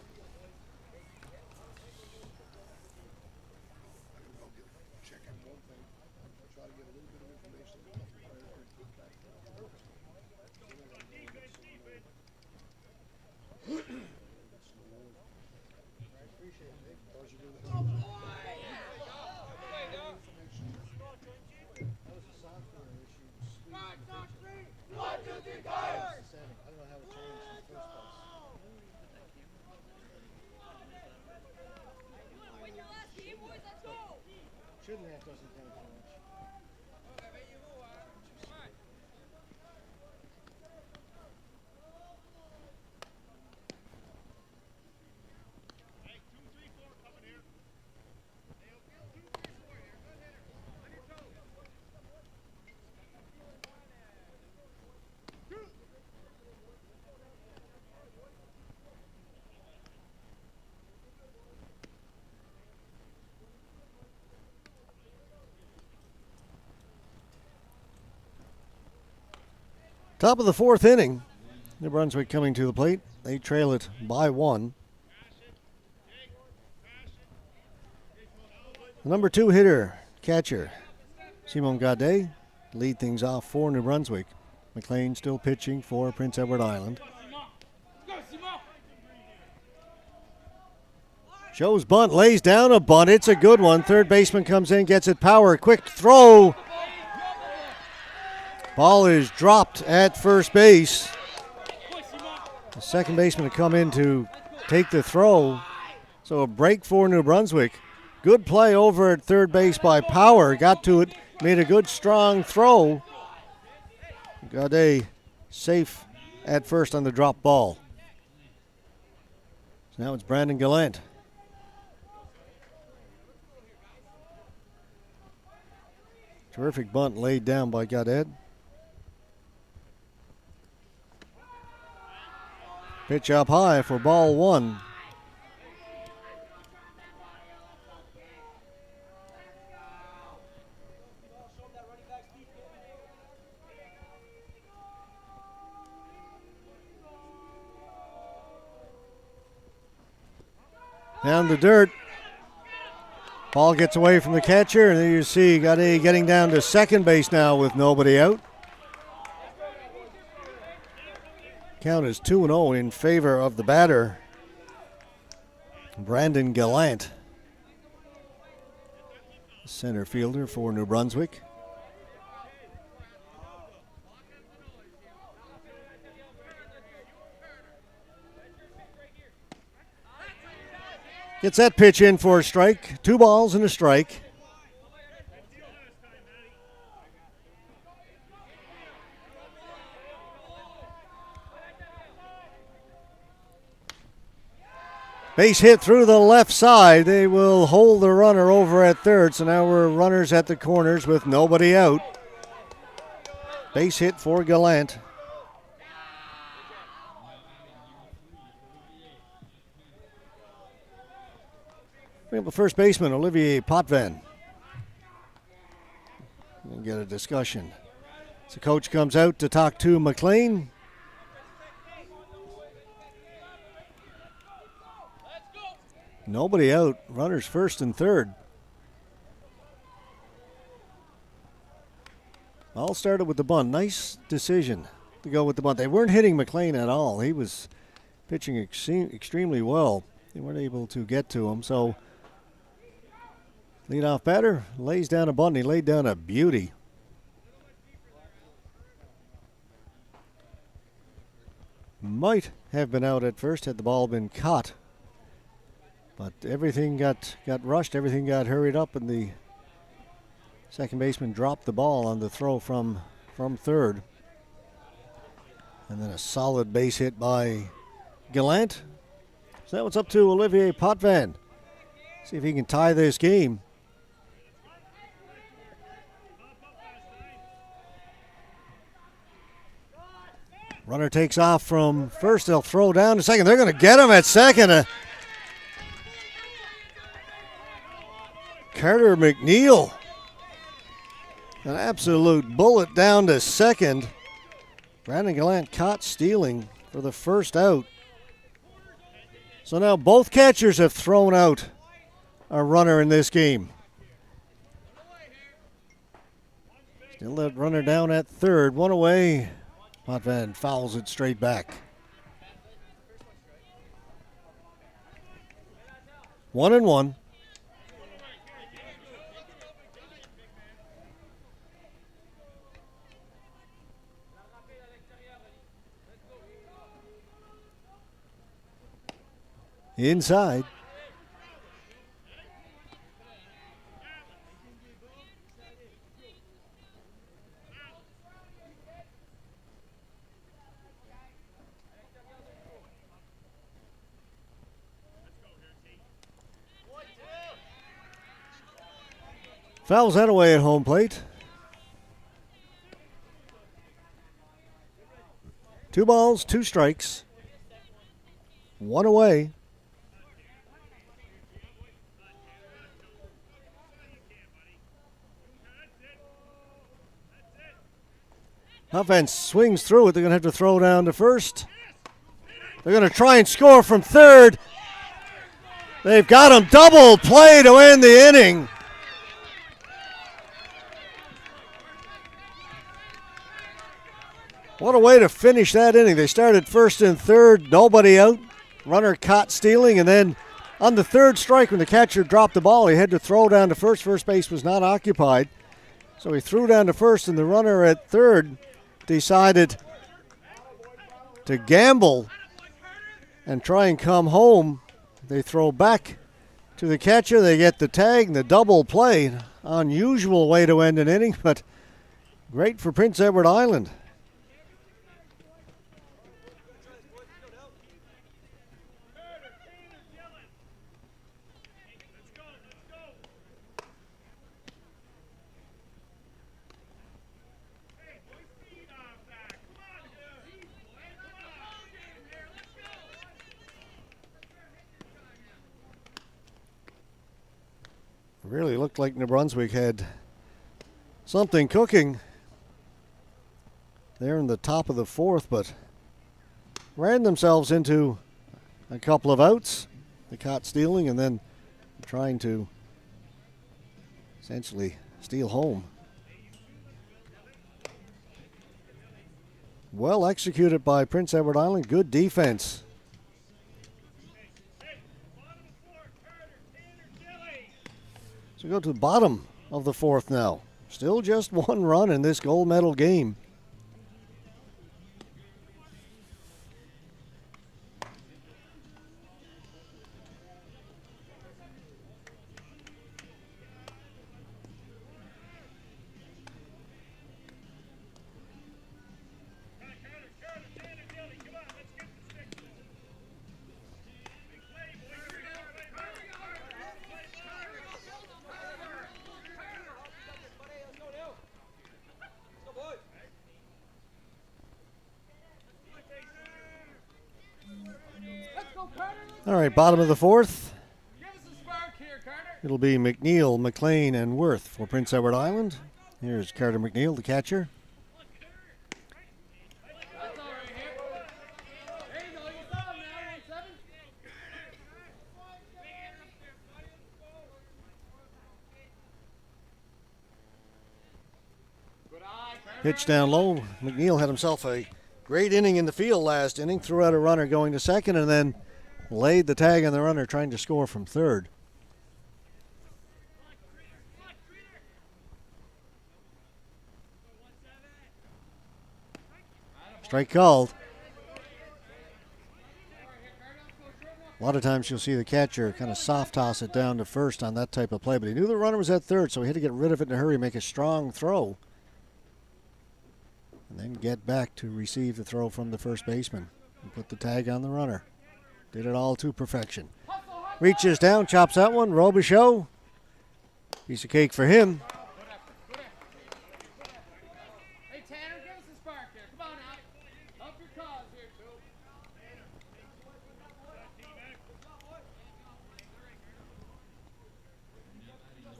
Top of the 4th inning. New Brunswick coming to the plate. They trail it by 1. The number 2 hitter, catcher, Simon Gaudet, lead things off for New Brunswick. McLean still pitching for Prince Edward Island. Joe's bunt, lays down a bunt. It's a good one. Third baseman comes in, gets it. Power, quick throw. Ball is dropped at first base. The second baseman to come in to take the throw. So a break for New Brunswick. Good play over at third base by Power. Got to it, made a good strong throw. Gaudet safe at first on the drop ball. So now it's Brandon Gallant. Terrific bunt laid down by Gaudet. Pitch up high for ball one. Down the dirt. Ball gets away from the catcher, and there you see Gaudet getting down to second base now with nobody out. Count is 2-0 in favor of the batter, Brandon Gallant, center fielder for New Brunswick. Gets that pitch in for a strike. 2 balls and a strike. Base hit through the left side. They will hold the runner over at third. So now we're runners at the corners with nobody out. Base hit for Gallant. We have the first baseman, Olivier Potvin. We'll get a discussion. So coach comes out to talk to McLean. Nobody out. Runners first and third. All started with the bunt. Nice decision to go with the bunt. They weren't hitting McLean at all. He was pitching extremely well. They weren't able to get to him. So leadoff batter lays down a bunt. He laid down a beauty. Might have been out at first had the ball been caught. But everything got rushed. Everything got hurried up, and the second baseman dropped the ball on the throw from third. And then a solid base hit by Gallant. So that one's up to Olivier Potvin. See if he can tie this game. Runner takes off from first. They'll throw down to second. They're going to get him at second. Carter McNeil. An absolute bullet down to second. Brandon Gallant caught stealing for the first out. So now both catchers have thrown out a runner in this game. Still that runner down at third. One away. Potvin fouls it straight back. 1-1. Inside. Fouls that away at home plate. 2 balls, 2 strikes. 1 away. Offense swings through it. They're going to have to throw down to first. They're going to try and score from third. They've got him. Double play to end the inning. What a way to finish that inning. They started first and third, nobody out. Runner caught stealing, and then on the third strike when the catcher dropped the ball, he had to throw down to first. First base was not occupied. So he threw down to first, and the runner at third decided to gamble and try and come home. They throw back to the catcher. They get the tag and the double play. Unusual way to end an inning, but great for Prince Edward Island. Really looked like New Brunswick had something cooking there in the top of the fourth, but ran themselves into a couple of outs. The caught stealing and then trying to essentially steal home. Well executed by Prince Edward Island. Good defense. So we go to the bottom of the fourth now. Still just one run in this gold medal game. All right, bottom of the fourth. Give us a spark here, Carter. It'll be McNeil, McLean, and Worth for Prince Edward Island. Here's Carter McNeil, the catcher. That's all right here. There you go. You saw him now. 1-7. Good eye, Carter. Pitch down low. McNeil had himself a great inning in the field last inning. Threw out a runner going to second and then laid the tag on the runner trying to score from third. Strike called. A lot of times you'll see the catcher kind of soft toss it down to first on that type of play, but he knew the runner was at third, so he had to get rid of it in a hurry, make a strong throw, and then get back to receive the throw from the first baseman and put the tag on the runner. Did it all to perfection. Reaches down, chops that one. Robichaux. Piece of cake for him. Hey, Tanner, give us a spark here. Come on out. Help your cause here, too.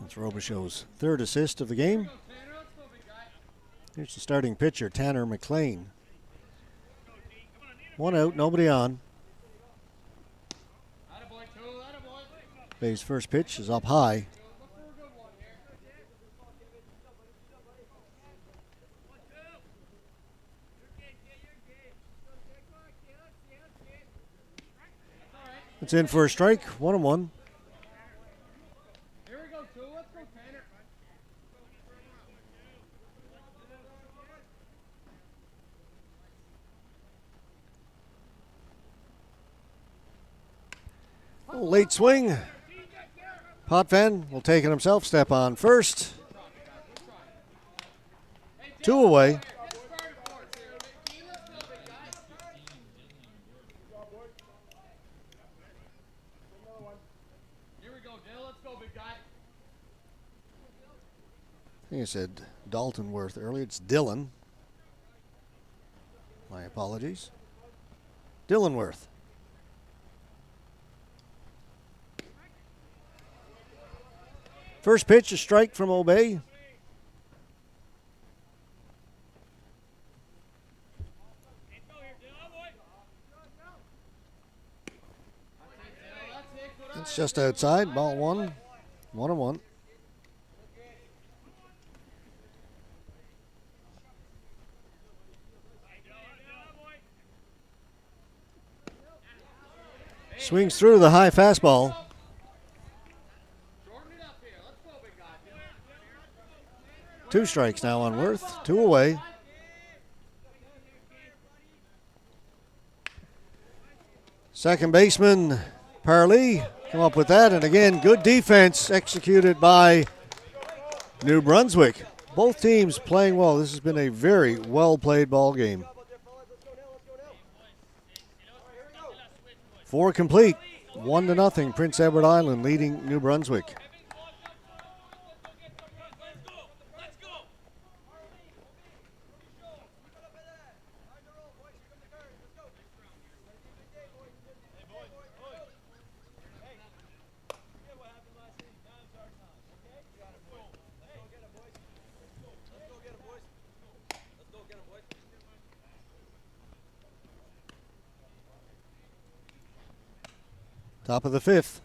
That's Robichaux's third assist of the game. Go, Tanner. Let's go, big guy. Here's the starting pitcher, Tanner McLean. One out, nobody on. Attaboy, two. Attaboy. Bay's first pitch is up high. Look for a good one here. It's in for a strike, 1-1. Here we go, two. Let's go, Tanner. Late swing. Potvin will take it himself, step on first. Two away. Get started for us here. Key, let's go, big guy. Here we go, Dill. Let's go, big guy. I think I said Dalton Worth earlier. It's Dylan. My apologies. Dylan Worth. First pitch, a strike from Obey. It's just outside. Ball one. 1-1. Swings through the high fastball. Shorten it up here. Let's go, big guy. Two strikes now on Worth. Two away. Second baseman Parley come up with that, and again, good defense executed by New Brunswick. Both teams playing well. This has been a very well-played ball game. 4 complete, 1-0. Prince Edward Island leading New Brunswick. Top of the fifth.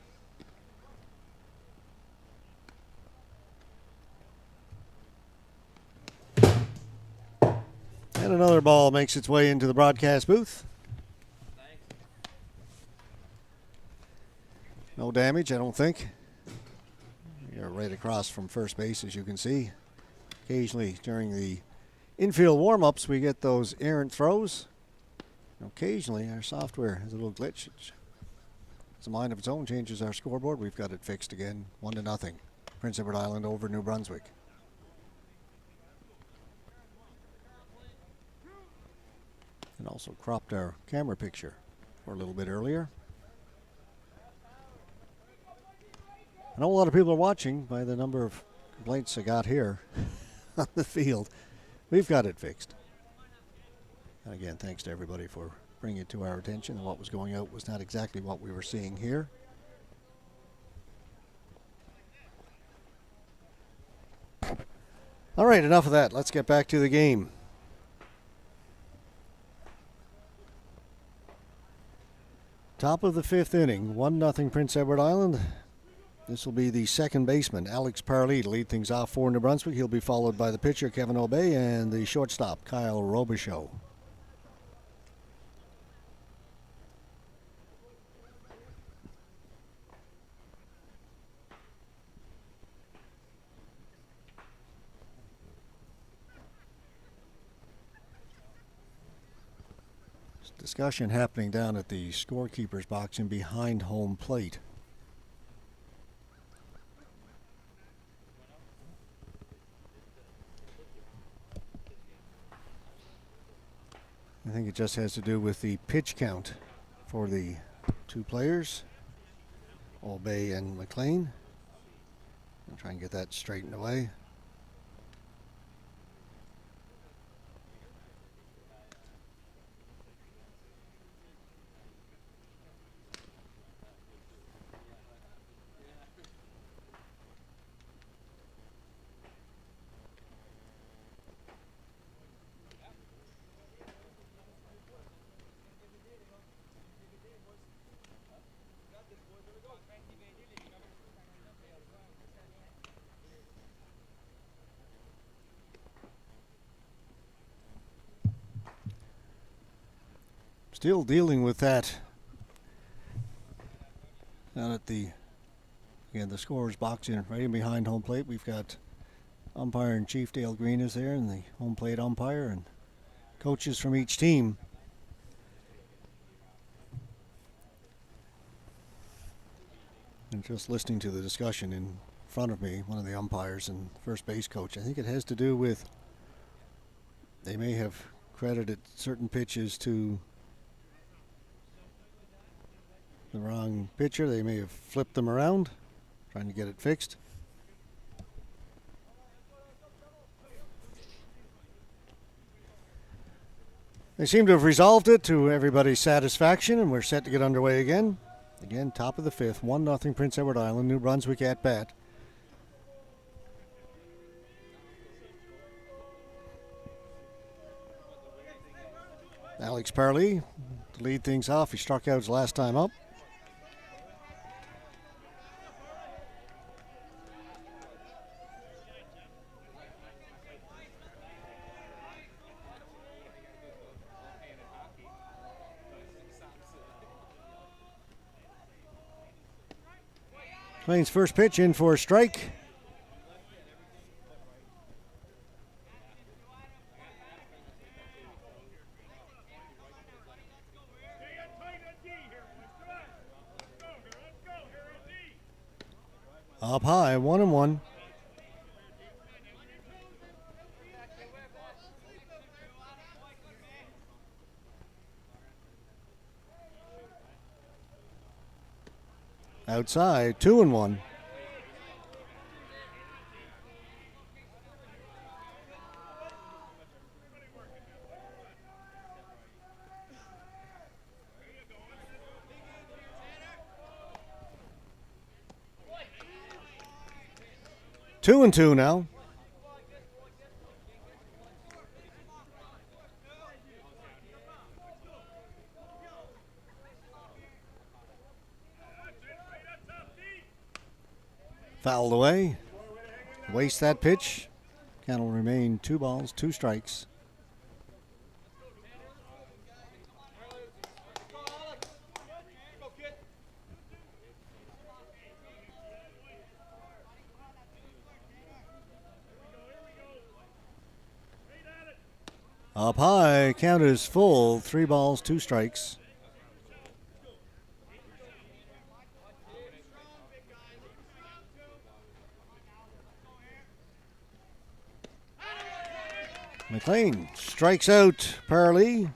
And another ball makes its way into the broadcast booth. No damage, I don't think. You're right across from first base, as you can see. Occasionally, during the infield warm-ups, we get those errant throws. Occasionally, our software has a little glitch. It's a mind of its own, changes our scoreboard. We've got it fixed again, 1-0. Prince Edward Island over New Brunswick. And also cropped our camera picture for a little bit earlier. I know a lot of people are watching by the number of complaints I got here on the field. We've got it fixed. And again, thanks to everybody for bringing it to our attention. What was going out was not exactly what we were seeing here. All right, enough of that. Let's get back to the game. Top of the fifth inning, 1-0 Prince Edward Island. This will be the second baseman, Alex Parley, to lead things off for New Brunswick. He'll be followed by the pitcher, Kevin Obey, and the shortstop, Kyle Robichaux. Discussion happening down at the scorekeeper's box and behind home plate. I think it just has to do with the pitch count for the two players, Obey and McLean. I'll try and get that straightened away. Still dealing with that down at the scorer's box in right in behind home plate. We've got umpire in chief Dale Green is there, and the home plate umpire and coaches from each team. And just listening to the discussion in front of me, one of the umpires and first base coach, I think it has to do with they may have credited certain pitches to the wrong pitcher. They may have flipped them around, trying to get it fixed. They seem to have resolved it to everybody's satisfaction, and we're set to get underway again. Again, top of the fifth, 1-0 Prince Edward Island, New Brunswick at bat. Alex Parley to lead things off. He struck out his last time up. Plains first pitch in for a strike. Up high, 1-1. Outside, 2-1. Two and two now. Fouled away. Waste that pitch. Count will remain 2 balls, 2 strikes. Up high, count is full, 3 balls, 2 strikes. McLean strikes out Parley.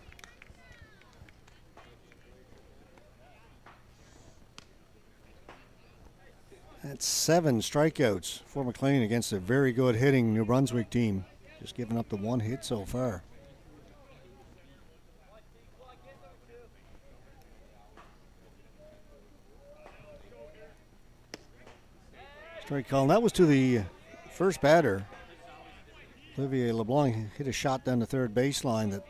That's 7 strikeouts for McLean against a very good hitting New Brunswick team. Just giving up the 1 hit so far. Strike call. And that was to the first batter. Olivier LeBlanc hit a shot down the third baseline that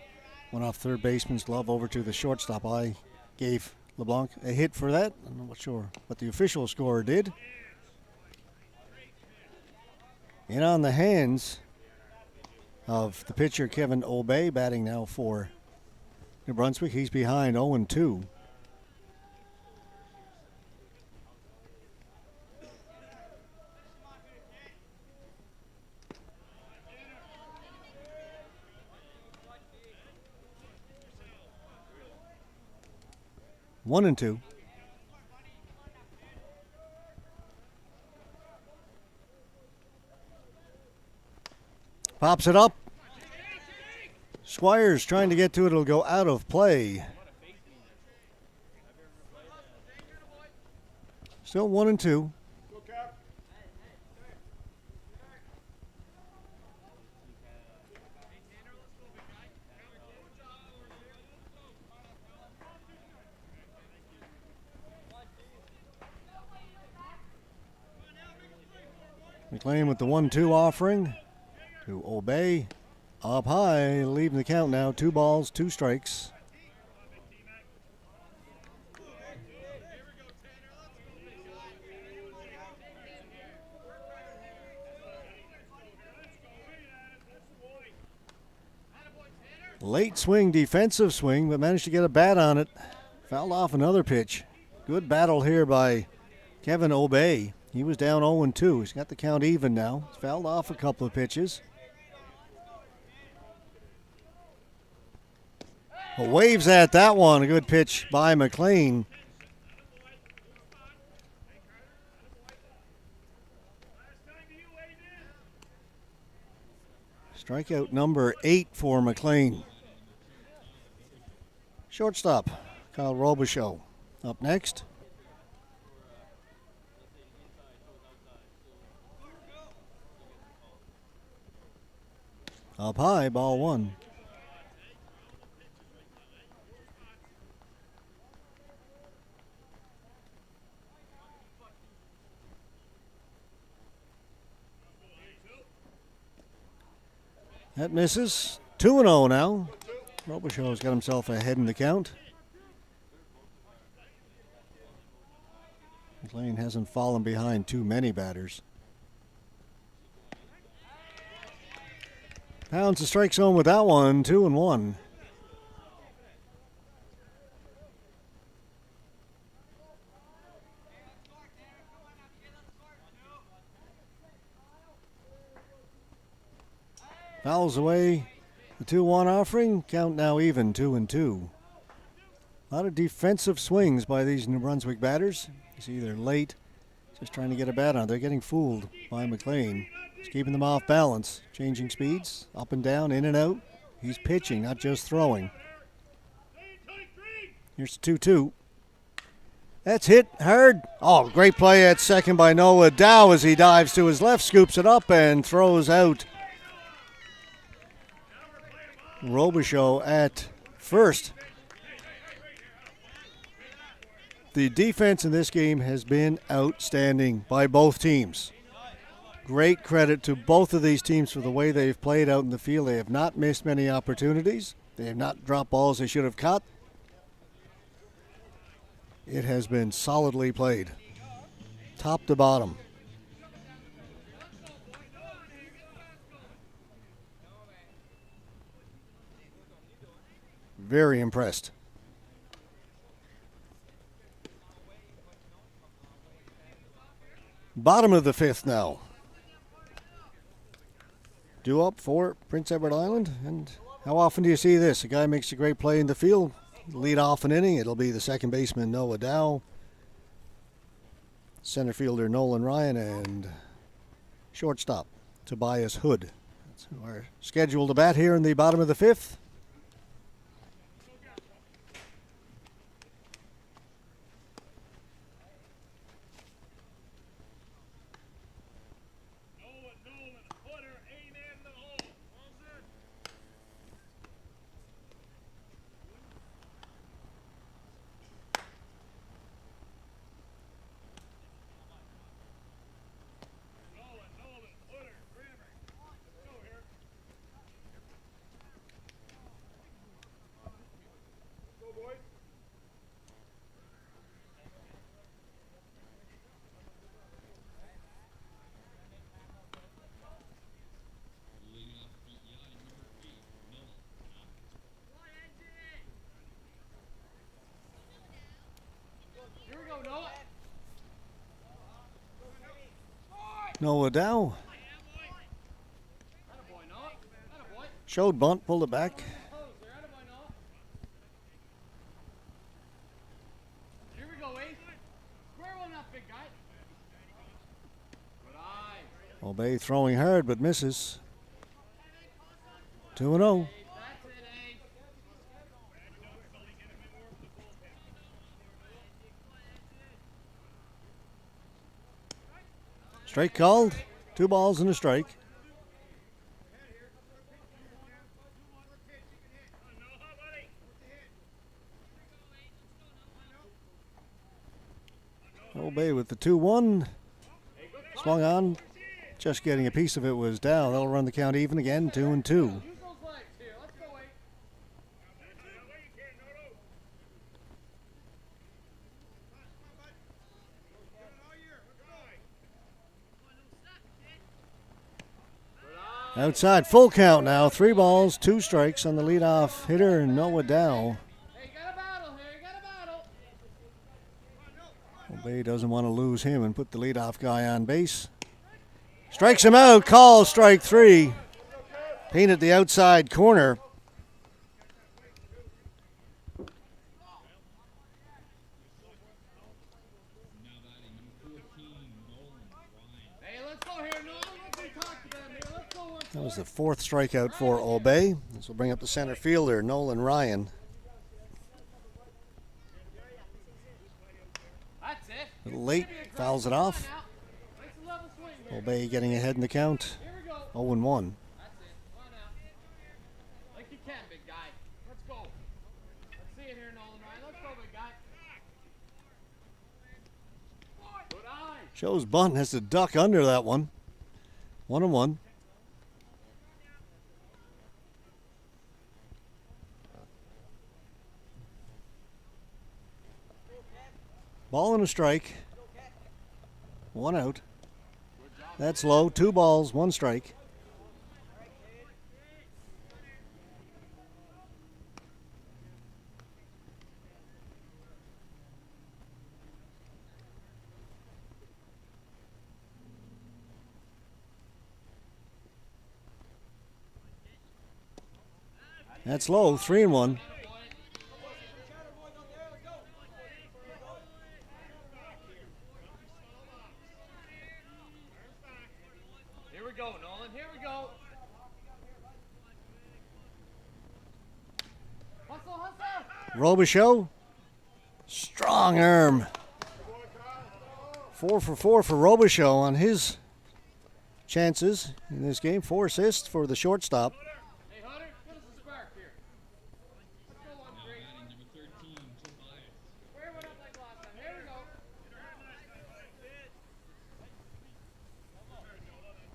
went off third baseman's glove over to the shortstop. I gave LeBlanc a hit for that. I'm not sure what the official score did. And on the hands of the pitcher Kevin Obey, batting now for New Brunswick. He's behind 0-2. One and two. Pops it up. Squires trying to get to it. It'll go out of play. Still 1-2. McLean with the 1-2 offering to Obey. Up high, leaving the count now. 2 balls, 2 strikes. Late swing, defensive swing, but managed to get a bat on it. Fouled off another pitch. Good battle here by Kevin Obey. He was down 0-2. He's got the count even now. He's fouled off a couple of pitches. Well, waves at that one. A good pitch by McLean. Strikeout number 8 for McLean. Shortstop, Kyle Robichaud. Up next. Up high, ball 1. That misses. 2-0 now. Robichaud's got himself ahead in the count. McLean hasn't fallen behind too many batters. Pounds the strike zone with that one, 2-1. Fouls away the 2-1 offering. Count now even, 2-2. A lot of defensive swings by these New Brunswick batters. It's either late, just trying to get a bat on. They're getting fooled by McLean. He's keeping them off balance. Changing speeds, up and down, in and out. He's pitching, not just throwing. Here's 2-2. That's hit hard. Oh, great play at second by Noah Dow as he dives to his left, scoops it up, and throws out Robichaud at first. The defense in this game has been outstanding by both teams. Great credit to both of these teams for the way they've played out in the field. They have not missed many opportunities. They have not dropped balls they should have caught. It has been solidly played, top to bottom. very impressed. Bottom of the fifth now. Due up for Prince Edward Island. And how often do you see this? A guy makes a great play in the field, lead off an inning. It'll be the second baseman, Noah Dow, center fielder Nolan Ryan, and shortstop Tobias Hood. That's who are scheduled to bat here in the bottom of the fifth. Here we go, Noah. Noah Dow Attaboy, Noah. Attaboy. showed bunt, pulled it back. Pose there. Attaboy, Noah. Here we go, Ace. Square one up, big guy. Good eye. Obey throwing hard but misses. 2-0. That's it, Ace. Strike called. 2 balls and a strike. Obey with the 2-1. Swung on. Just getting a piece of it was down. That'll run the count even again. 2-2. Use those legs here. Let's go, Ace. Good eye. Outside, full count now. 3 balls, 2 strikes on the leadoff hitter, Noah Dow. Hey, you got a battle here. You got a battle. Obey doesn't want to lose him and put the leadoff guy on base. Strikes him out. Call strike 3. Painted the outside corner. Hey, let's go here, Noah. Let's talk to them here. Let's go once That was the 4th strikeout for Obey. This will bring up the center fielder, Nolan Ryan. That's it. A little late, fouls it off. Nice and level swing here. Obey getting ahead in the count. Here we go. 0-1. That's it. Come on out. Like you can, big guy. Let's go. Let's see it here, Nolan Ryan. Let's go, big guy. Good eye. Shows bunt, has to duck under that one. 1-1. Ball and a strike. 1 out. That's low. 2 balls, 1 strike. That's low. 3-1. Here we go, Nolan. Here we go. Hustle, hustle. Robichaux. Strong arm. 4 for 4 for Robichaux on his chances in this game. 4 assists for the shortstop. Hey, Hunter, give us a spark here. Let's go on, Greg. Square one up like last time. Here we go.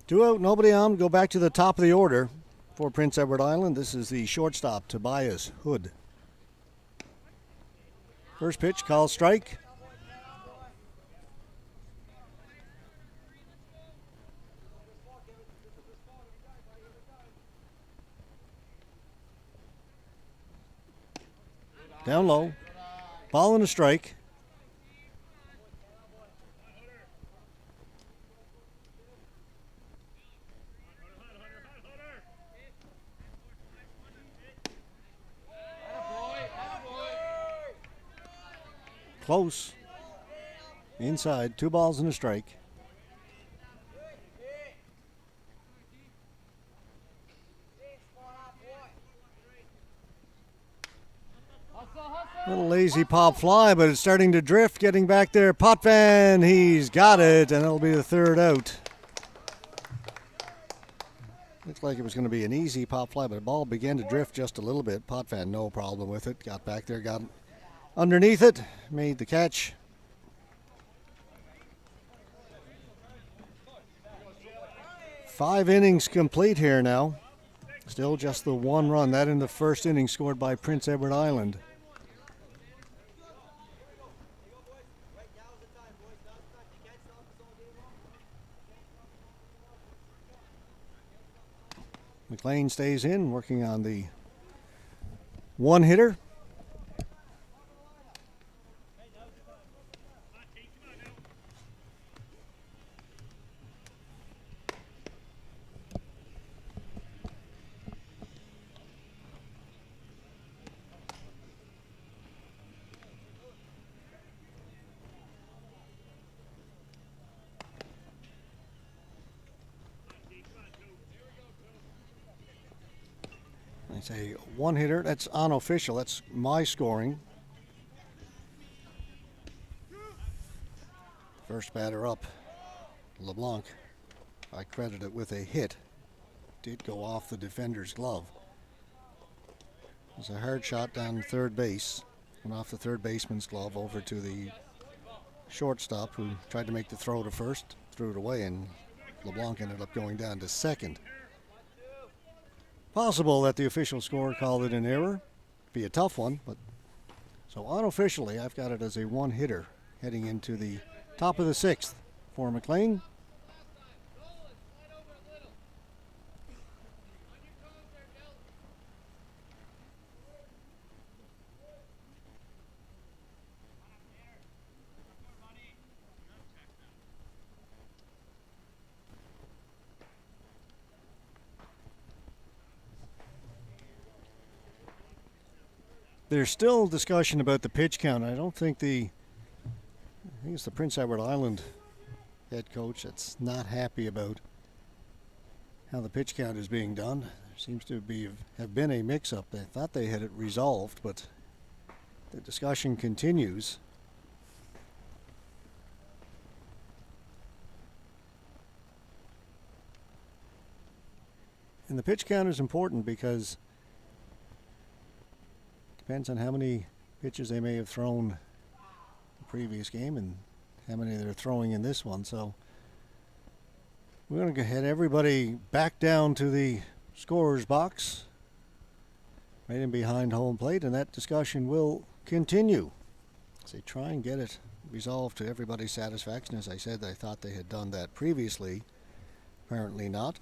2 out, nobody on. Go back to the top of the order for Prince Edward Island. This is the shortstop, Tobias Hood. First pitch, call strike. Down low. Ball and a strike. Close. Inside. 2 balls and a strike. Little lazy pop fly, but it's starting to drift. Getting back there. Potvin, he's got it, and it'll be the 3rd out. Looks like it was going to be an easy pop fly, but the ball began to drift just a little bit. Potvin, no problem with it. Got back there, got underneath it, made the catch. Five innings complete here now. Still just the 1 run. That in the first inning scored by Prince Edward Island. McLean stays in, working on the 1-hitter. It's a 1-hitter. That's unofficial. That's my scoring. First batter up, LeBlanc. I credit it with a hit. Did go off the defender's glove. It was a hard shot down third base. Went off the third baseman's glove over to the shortstop, who tried to make the throw to first. Threw it away, and LeBlanc ended up going down to second. Possible that the official score called it an error. Be a tough one, but so unofficially I've got it as a 1-hitter heading into the top of the 6th for McLean. There's still discussion about the pitch count. I think it's the Prince Edward Island head coach that's not happy about how the pitch count is being done. There seems to have been a mix-up. They thought they had it resolved, but the discussion continues. And the pitch count is important because depends on how many pitches they may have thrown the previous game and how many they're throwing in this one. So we're going to head everybody back down to the scorer's box, right in behind home plate, and that discussion will continue as they try and get it resolved to everybody's satisfaction. As I said, I thought they had done that previously. Apparently not.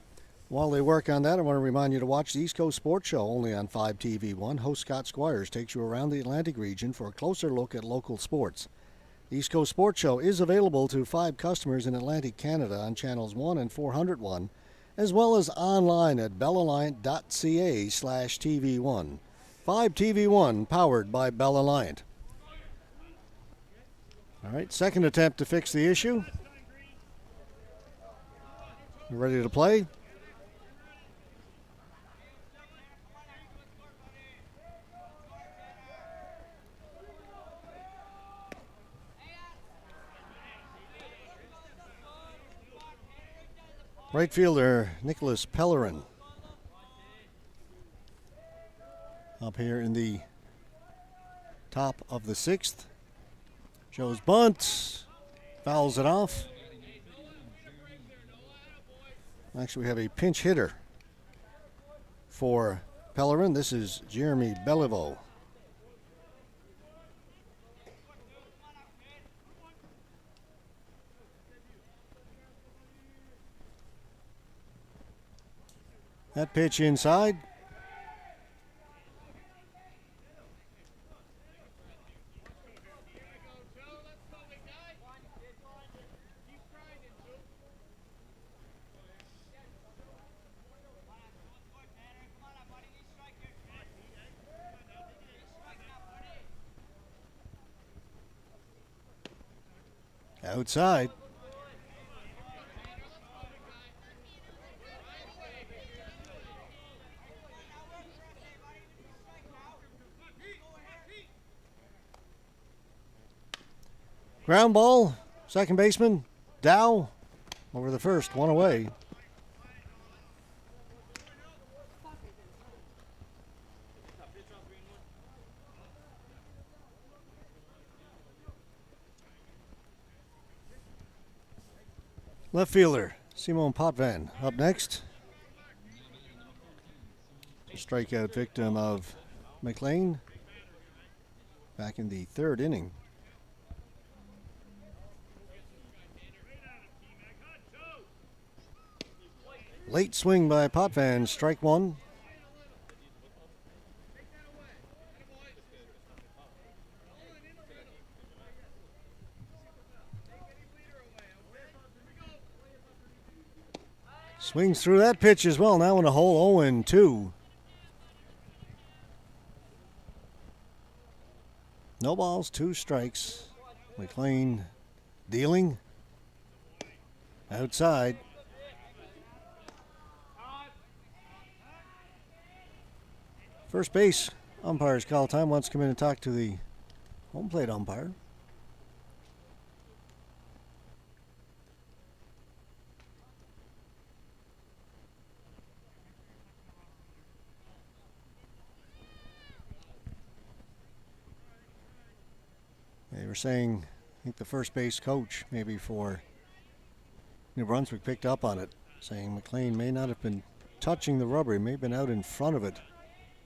While they work on that, I want to remind you to watch the East Coast Sports Show only on 5TV1. Host Scott Squires takes you around the Atlantic region for a closer look at local sports. The East Coast Sports Show is available to 5 customers in Atlantic Canada on channels 1 and 401, as well as online at bellalliant.ca/TV1. 5TV1, powered by Bell Alliant. All right, second attempt to fix the issue. We're ready to play. Right fielder Nicholas Pellerin up here in the top of the 6th. Shows bunt, fouls it off. Actually, we have a pinch hitter for Pellerin. This is Jeremy Beliveau. That pitch inside. Outside. Ground ball, second baseman, Dow, over the first, one away. Left fielder, Simon Potvin, up next. A strikeout victim of McLean back in the third inning. Late swing by Potvin, strike one. Swings through that pitch as well, now in a hole, 0-2. No balls, 2 strikes. McLean dealing. Outside. First base umpire's call time. Wants to come in and talk to the home plate umpire. They were saying, I think the first base coach, maybe for New Brunswick, picked up on it, saying McLean may not have been touching the rubber. He may have been out in front of it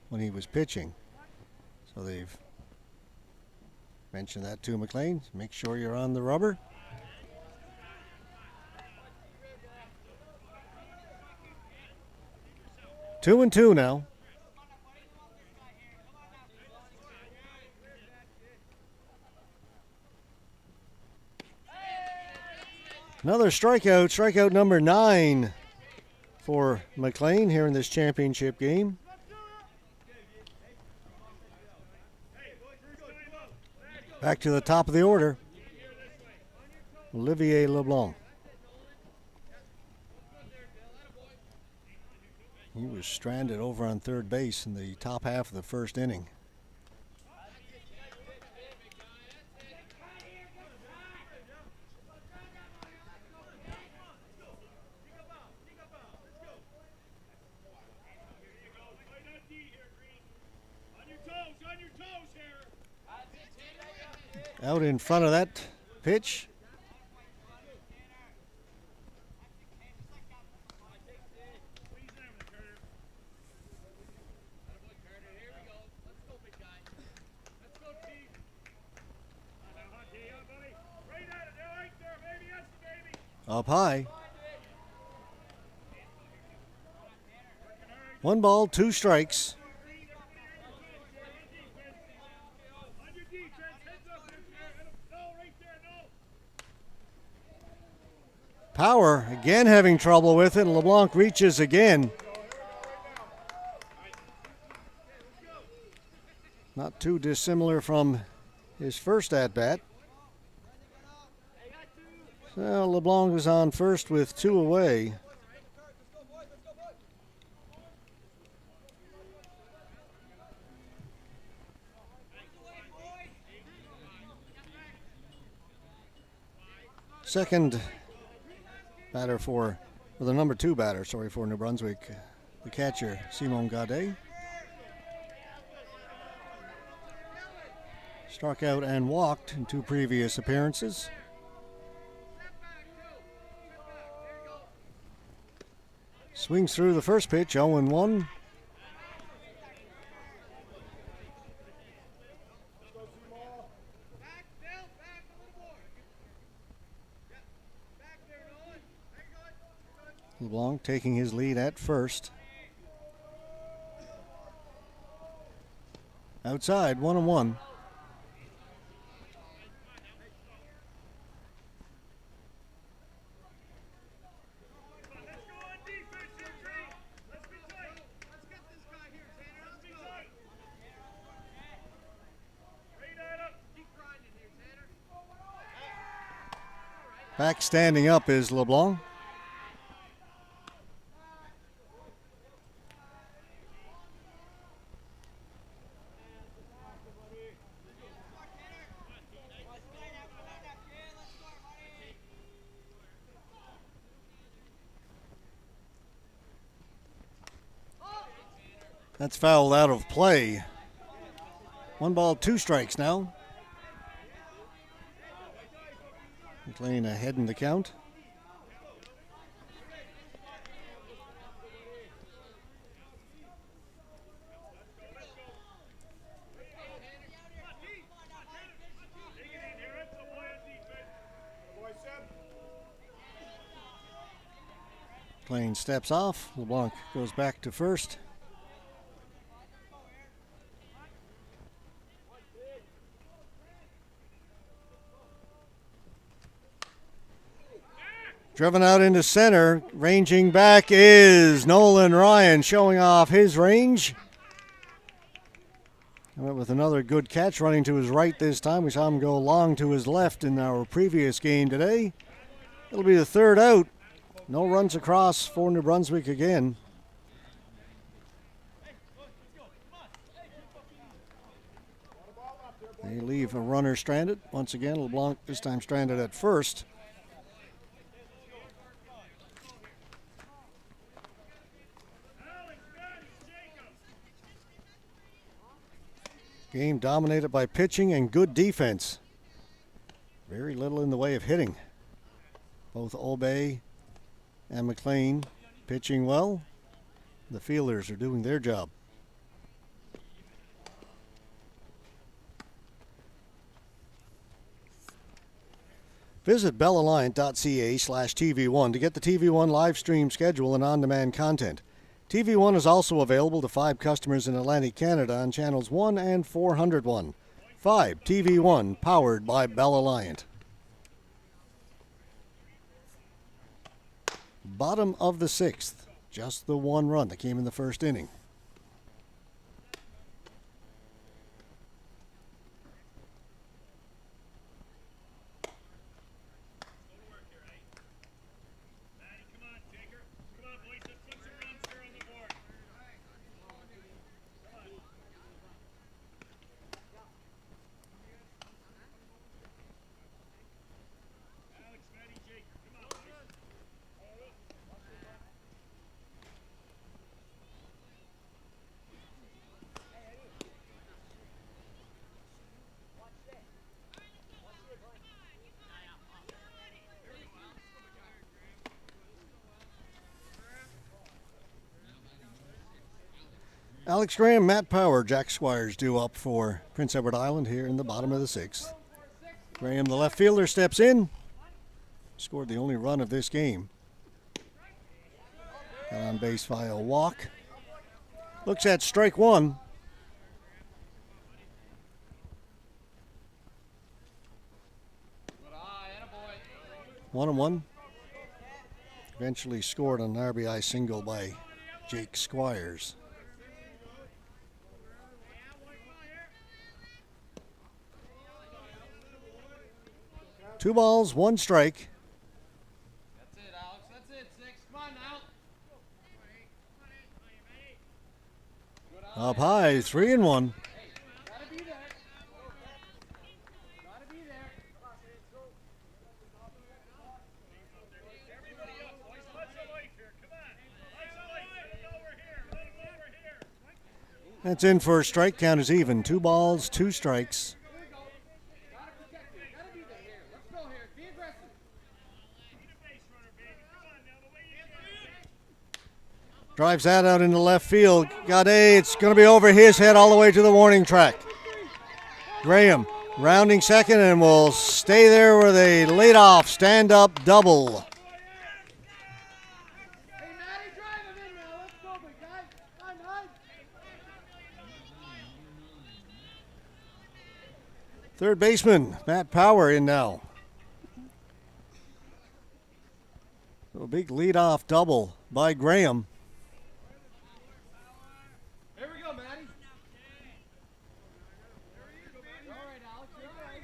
when he was pitching. So they've mentioned that to McLean. Make sure you're on the rubber. Two and two now. Another strikeout number 9 for McLean here in this championship game. Back to the top of the order, Olivier LeBlanc. He was stranded over on third base in the top half of the first inning. Out in front of that pitch. Up high. 1 ball, 2 strikes. Power again having trouble with it. LeBlanc reaches again. Not too dissimilar from his first at-bat. So LeBlanc was on first with 2 away. Second batter for the number 2 batter, for New Brunswick, the catcher, Simon Gaudet. Struck out and walked in 2 previous appearances. Swings through the first pitch, 0-1. LeBlanc taking his lead at first. Outside, 1-1. Back standing up is LeBlanc. That's fouled out of play. 1 ball, 2 strikes now. McLean ahead in the count. McLean steps off. LeBlanc goes back to first. Driven out into center, ranging back is Nolan Ryan, showing off his range. Went with another good catch, running to his right this time. We saw him go long to his left in our previous game today. It'll be the 3rd out. No runs across for New Brunswick again. They leave a runner stranded. Once again, LeBlanc this time stranded at first. Game dominated by pitching and good defense. Very little in the way of hitting. Both Obey and McLean pitching well. The fielders are doing their job. Visit bellalliant.ca/TV1 to get the TV1 live stream schedule and on-demand content. TV1 is also available to 5 customers in Atlantic Canada on channels 1 and 401. 5 TV1, powered by Bell Alliant. Bottom of the 6th. Just the 1 run that came in the first inning. Alex Graham, Matt Power, Jack Squires due up for Prince Edward Island here in the bottom of the 6th. Graham, the left fielder, steps in. Scored the only run of this game. Got on base via a walk. Looks at strike 1. One and one. Eventually scored on an RBI single by Jake Squires. Two balls, 1 strike. That's it, Alex. That's it. 6. Come on now. Up high, 3 and 1. Gotta be there. Gotta be there. That's in for a strike. Count is even. 2 balls, 2 strikes. Drives that out into left field. It's going to be over his head all the way to the warning track. Graham rounding second and will stay there with a leadoff stand-up double. Hey, Matty, drive him in now. Let's go, big guy. Come on. Third baseman, Matt Power in now. So a big leadoff double by Graham. Here we go, Matty. You're all right, Alex. You're all right.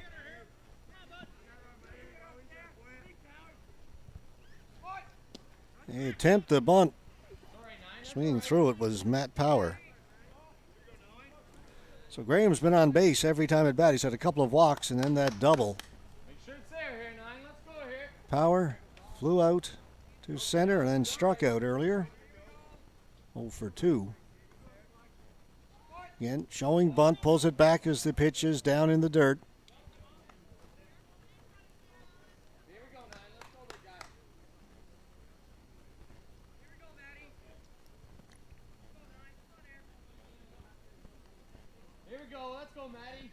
They attempt the bunt. Swinging through it was Matt Power. So Graham's been on base every time at bat. He's had a couple of walks and then that double. Make sure it's there here, 9. Let's go here. Power flew out to center and then struck out earlier. 0 for 2. Again, showing bunt, pulls it back as the pitch is down in the dirt. Here we go, 9. Let's go, big guy. Here we go, Matty. Here we go. Let's go, Matty.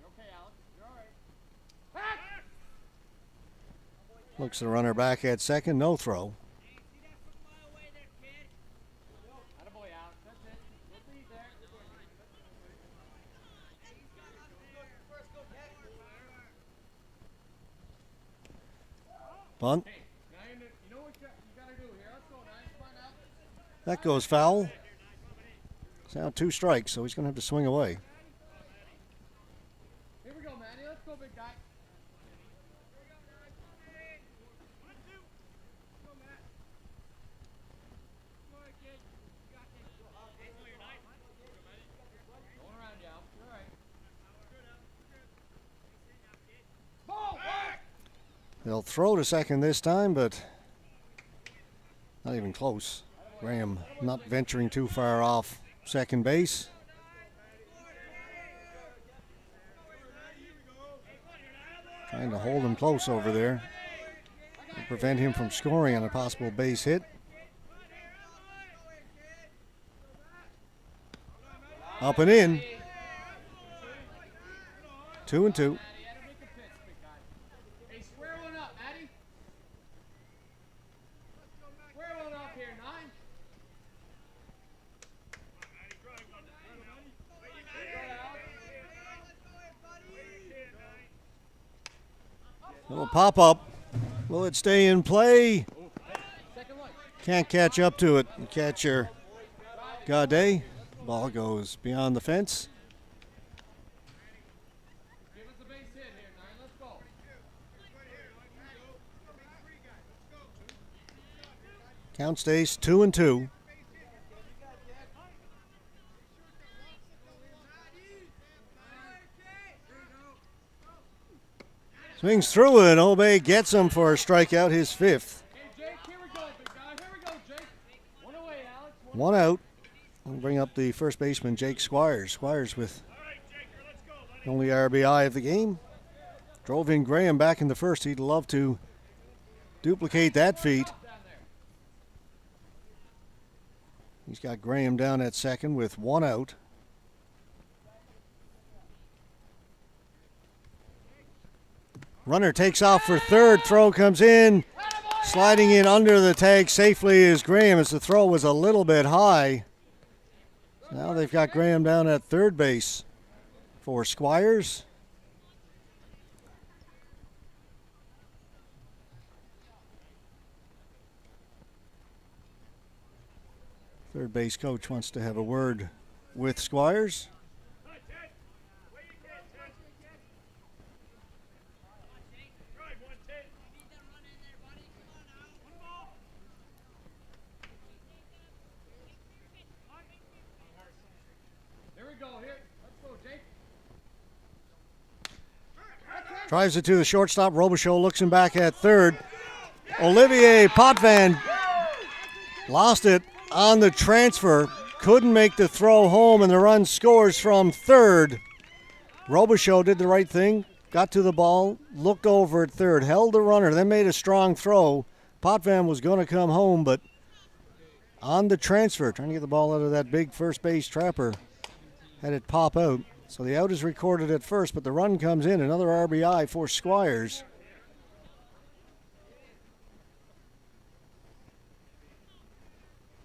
You're okay, Alex. You're all right. Back! Looks the runner back at second, no throw. Attaboy, Alex. That's it. Good lead there. Bunt, Hey, now you know what you gotta do here. Let's go, 9. Come on out. that goes foul. It's now 2 strikes, so he's going to have to swing away. Here we go, Matty. Let's go, big guy. Going around you, Alex. You're all right. Ball, work! They'll throw to second this time, but not even close. Graham not venturing too far off second base. Trying to hold him close over there to prevent him from scoring on a possible base hit. Up and in. 2 and 2. Matty, had to make a pitch, big guy. Hey, square one up, Matty. Square one up here, 9. Little pop up. Will it stay in play? Second line. Can't catch up to it. The catcher, Gaudet. Ball goes beyond the fence. Give us a base hit here, 9. Let's go. Count stays 2 and 2. Swings through it. Obey gets him for a strikeout, his 5th. Hey, Jake, here we go, big guy. Here we go, Jake. One away, Alex. One out. We'll bring up the first baseman, Jake Squires. Squires with the only RBI of the game. Drove in Graham back in the first. He'd love to duplicate that feat. Down there. He's got Graham down at second with 1 out. Runner takes off for third. Throw comes in. Sliding in under the tag safely is Graham as the throw was a little bit high. Now they've got Graham down at third base for Squires. Third base coach wants to have a word with Squires. Here we go, here. Let's go, Jake. Drives it to the shortstop. Robichaud looks him back at third. Olivier Potvin lost it on the transfer. Couldn't make the throw home, and the run scores from third. Robichaud did the right thing. Got to the ball, looked over at third, held the runner, then made a strong throw. Potvin was going to come home, but on the transfer, trying to get the ball out of that big first base trapper, had it pop out. So the out is recorded at first, but the run comes in. Another RBI for Squires.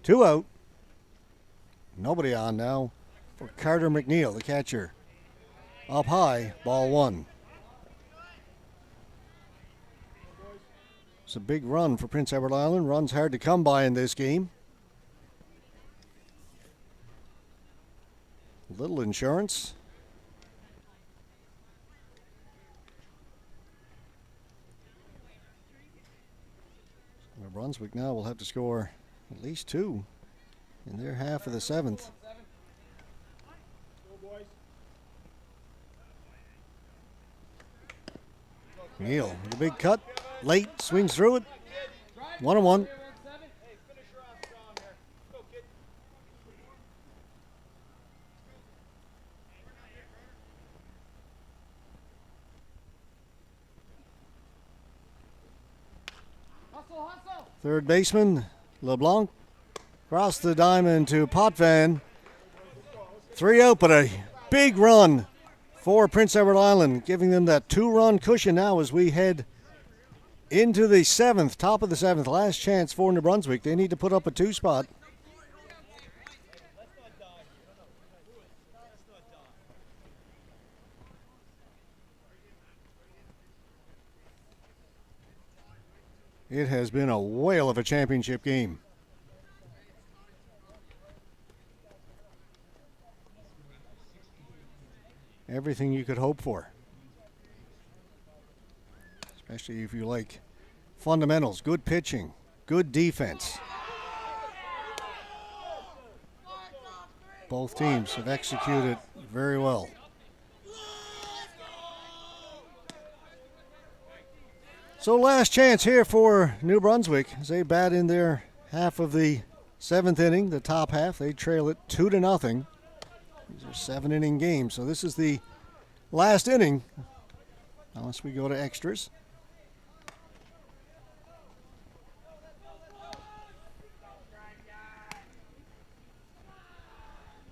Two out. Nobody on now for Carter McNeil, the catcher. Up high, ball 1. It's a big run for Prince Edward Island. Runs hard to come by in this game. Little insurance. Brunswick now will have to score at least 2 in their half of the 7th. Neal with a big cut, late, swings through it. 1-1. Third baseman LeBlanc across the diamond to Potvin. 3 out, but a big run for Prince Edward Island, giving them that 2-run cushion now as we head into the 7th, top of the 7th. Last chance for New Brunswick. They need to put up a 2 spot. It has been a whale of a championship game. Everything you could hope for. Especially if you like fundamentals, good pitching, good defense. Both teams have executed very well. So last chance here for New Brunswick as they bat in their half of the 7th inning, the top half. They trail it 2-0. These are 7-inning games, so this is the last inning, unless we go to extras.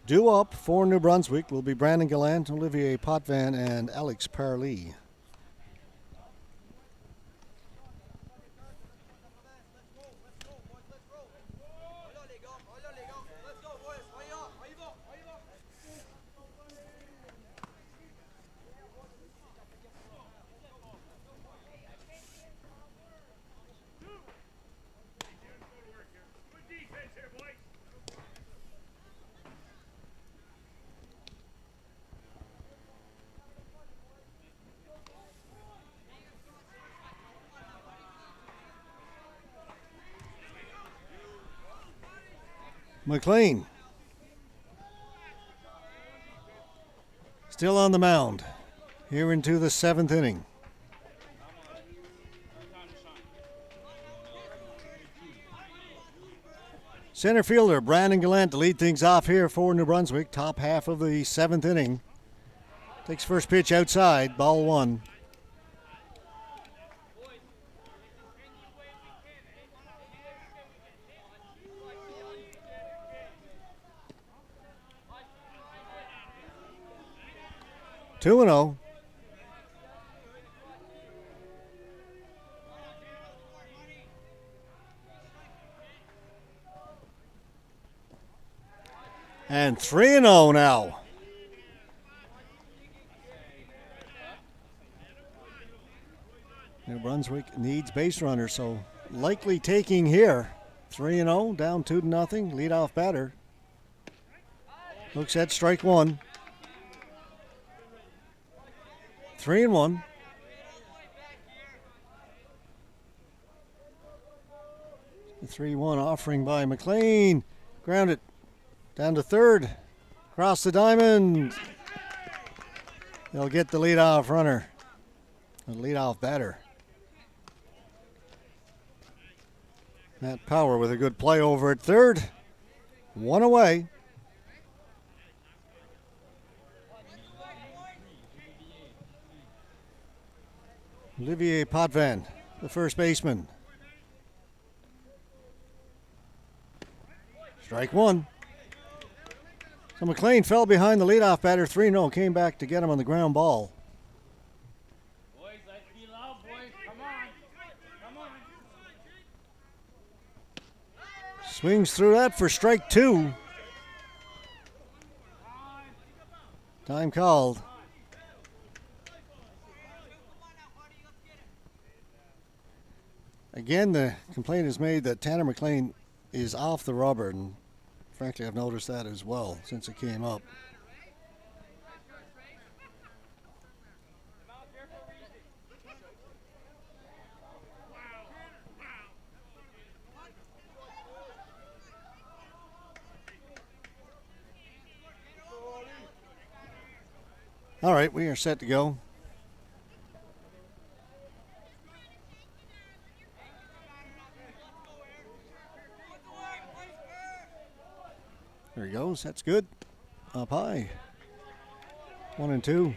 Due up for New Brunswick will be Brandon Gallant, Olivier Potvin, and Alex Parley. McLean still on the mound here into the 7th inning. Center fielder Brandon Gallant to lead things off here for New Brunswick. Top half of the 7th inning. Takes first pitch outside, ball 1. Two and 0. And 3-0 now. New Brunswick needs base runners, so likely taking here. 3-0, down 2-0. Leadoff batter looks at strike 1. 3-1. The 3-1 offering by McLean. Grounded down to third. Across the diamond. They'll get the leadoff runner. The leadoff batter. Matt Power with a good play over at third. 1 away. Olivier Potvin, the first baseman. Strike 1. So McLean fell behind the leadoff batter 3-0, came back to get him on the ground ball. Boys, let's be loud, boys. Come on. Come on. Swings through that for strike 2. Time called. Again, the complaint is made that Tanner McLean is off the rubber, and frankly, I've noticed that as well since it came up. All right, we are set to go. There he goes. That's good. Up high. 1-2.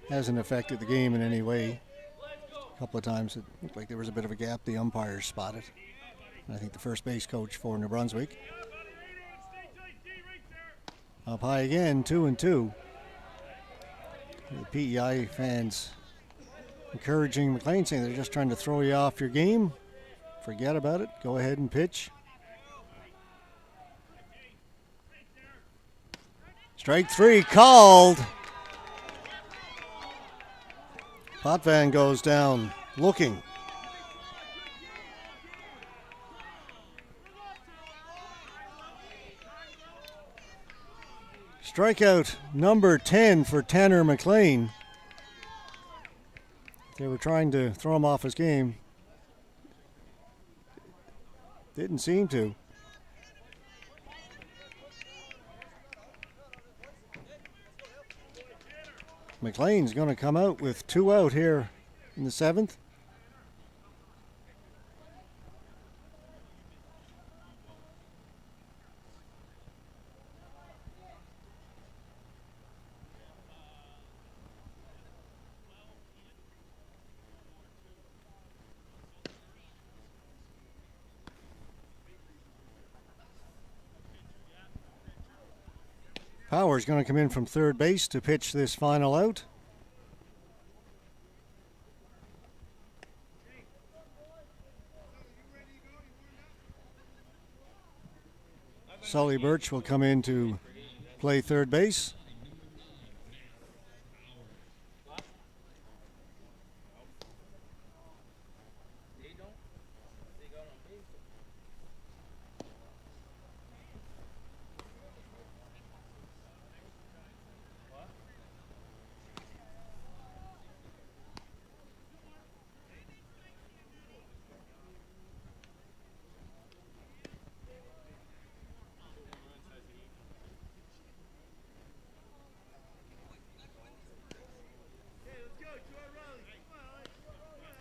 Hasn't affected the game in any way. A couple of times it looked like there was a bit of a gap. The umpires spotted. I think the first base coach for New Brunswick. Up high again, 2-2. The PEI fans encouraging McLean, saying they're just trying to throw you off your game. Forget about it. Go ahead and pitch. Strike 3 called. Potvin goes down looking. Strikeout number 10 for Tanner McLean. They were trying to throw him off his game. Didn't seem to. McLean's going to come out with 2 out here in the 7th. Power's going to come in from third base to pitch this final out. Sully Birch will come in to play third base.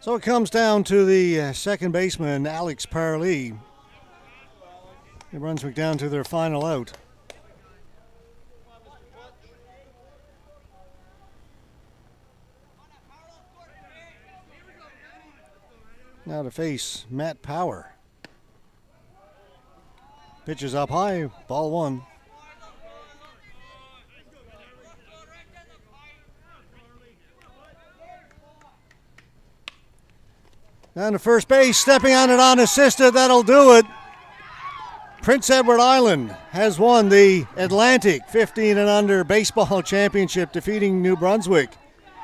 So it comes down to the second baseman, Alex Parley. New Brunswick down to their final out. Now to face Matt Power. Pitches up high, ball 1. Down to first base, stepping on it unassisted, that'll do it. Prince Edward Island has won the Atlantic 15 and under baseball championship, defeating New Brunswick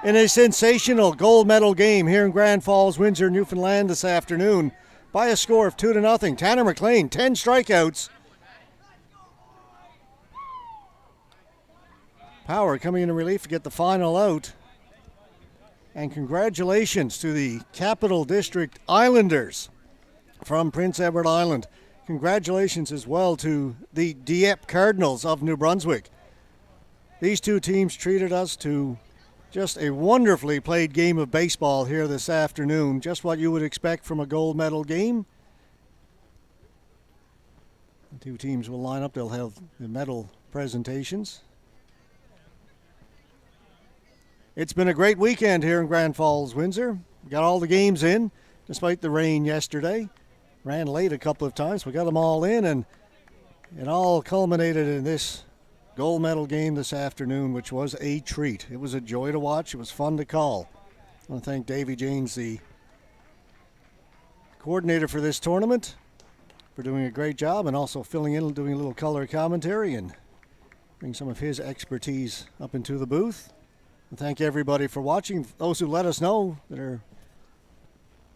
in a sensational gold medal game here in Grand Falls, Windsor, Newfoundland this afternoon by a score of 2-0. Tanner McLean, 10 strikeouts. Power coming in relief to get the final out. And congratulations to the Capital District Islanders from Prince Edward Island. Congratulations as well to the Dieppe Cardinals of New Brunswick. These two teams treated us to just a wonderfully played game of baseball here this afternoon. Just what you would expect from a gold medal game. The two teams will line up. They'll have the medal presentations. It's been a great weekend here in Grand Falls, Windsor. We got all the games in, despite the rain yesterday. Ran late a couple of times. We got them all in, and it all culminated in this gold medal game this afternoon, which was a treat. It was a joy to watch. It was fun to call. I want to thank Davy Janes, the coordinator for this tournament, for doing a great job and also filling in and doing a little color commentary and bring some of his expertise up into the booth. And thank everybody for watching. Those who let us know that our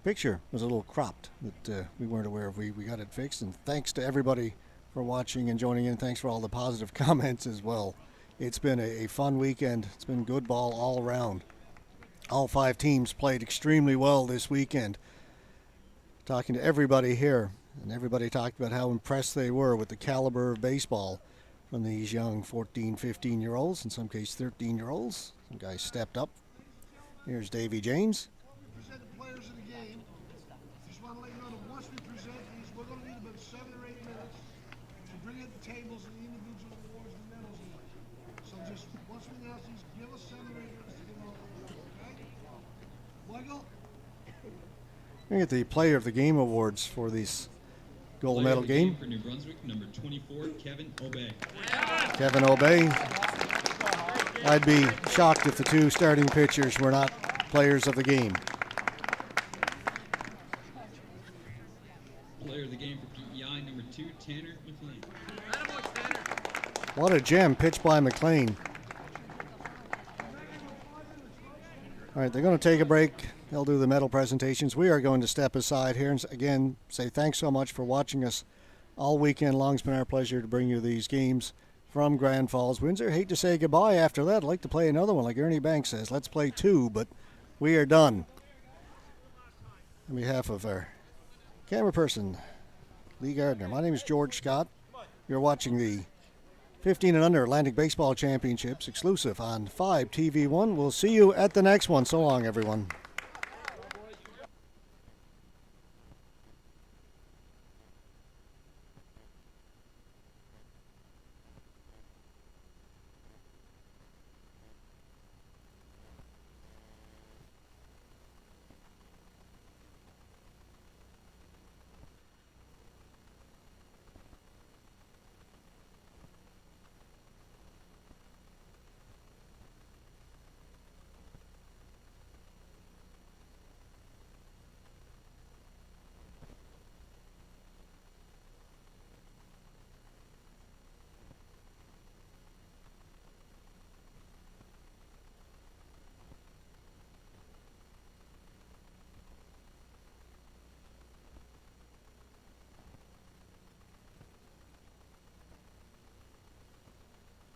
picture was a little cropped, that we weren't aware of. We got it fixed. And thanks to everybody for watching and joining in. Thanks for all the positive comments as well. It's been a fun weekend. It's been good ball all around. All 5 teams played extremely well this weekend. Talking to everybody here, and everybody talked about how impressed they were with the caliber of baseball from these young 14, 15-year-olds, in some cases 13-year-olds. Some guys stepped up. Here's Davy James. Present the players of the game. Just want to let you know that once we present these, we're going to need about 7 or 8 minutes to bring in the tables and the individual awards and medals. So just once we announce these, give us 7 or 8 minutes to get all of them, okay? Michael? We get the Player of the Game awards for this gold medal game. For New Brunswick, number 24, Kevin Obey. Kevin Obey. I'd be shocked if the two starting pitchers were not players of the game. Player of the game for PEI, number 2, Tanner McLean. What a gem pitched by McLean. All right, they're going to take a break. They'll do the medal presentations. We are going to step aside here and again say thanks so much for watching us all weekend long. It's been our pleasure to bring you these games from Grand Falls, Windsor. Hate to say goodbye after that. I'd like to play another one, like Ernie Banks says. Let's play 2, but we are done. On behalf of our camera person, Lee Gardner, my name is George Scott. You're watching the 15 and under Atlantic Baseball Championships exclusive on 5 TV1. We'll see you at the next one. So long, everyone.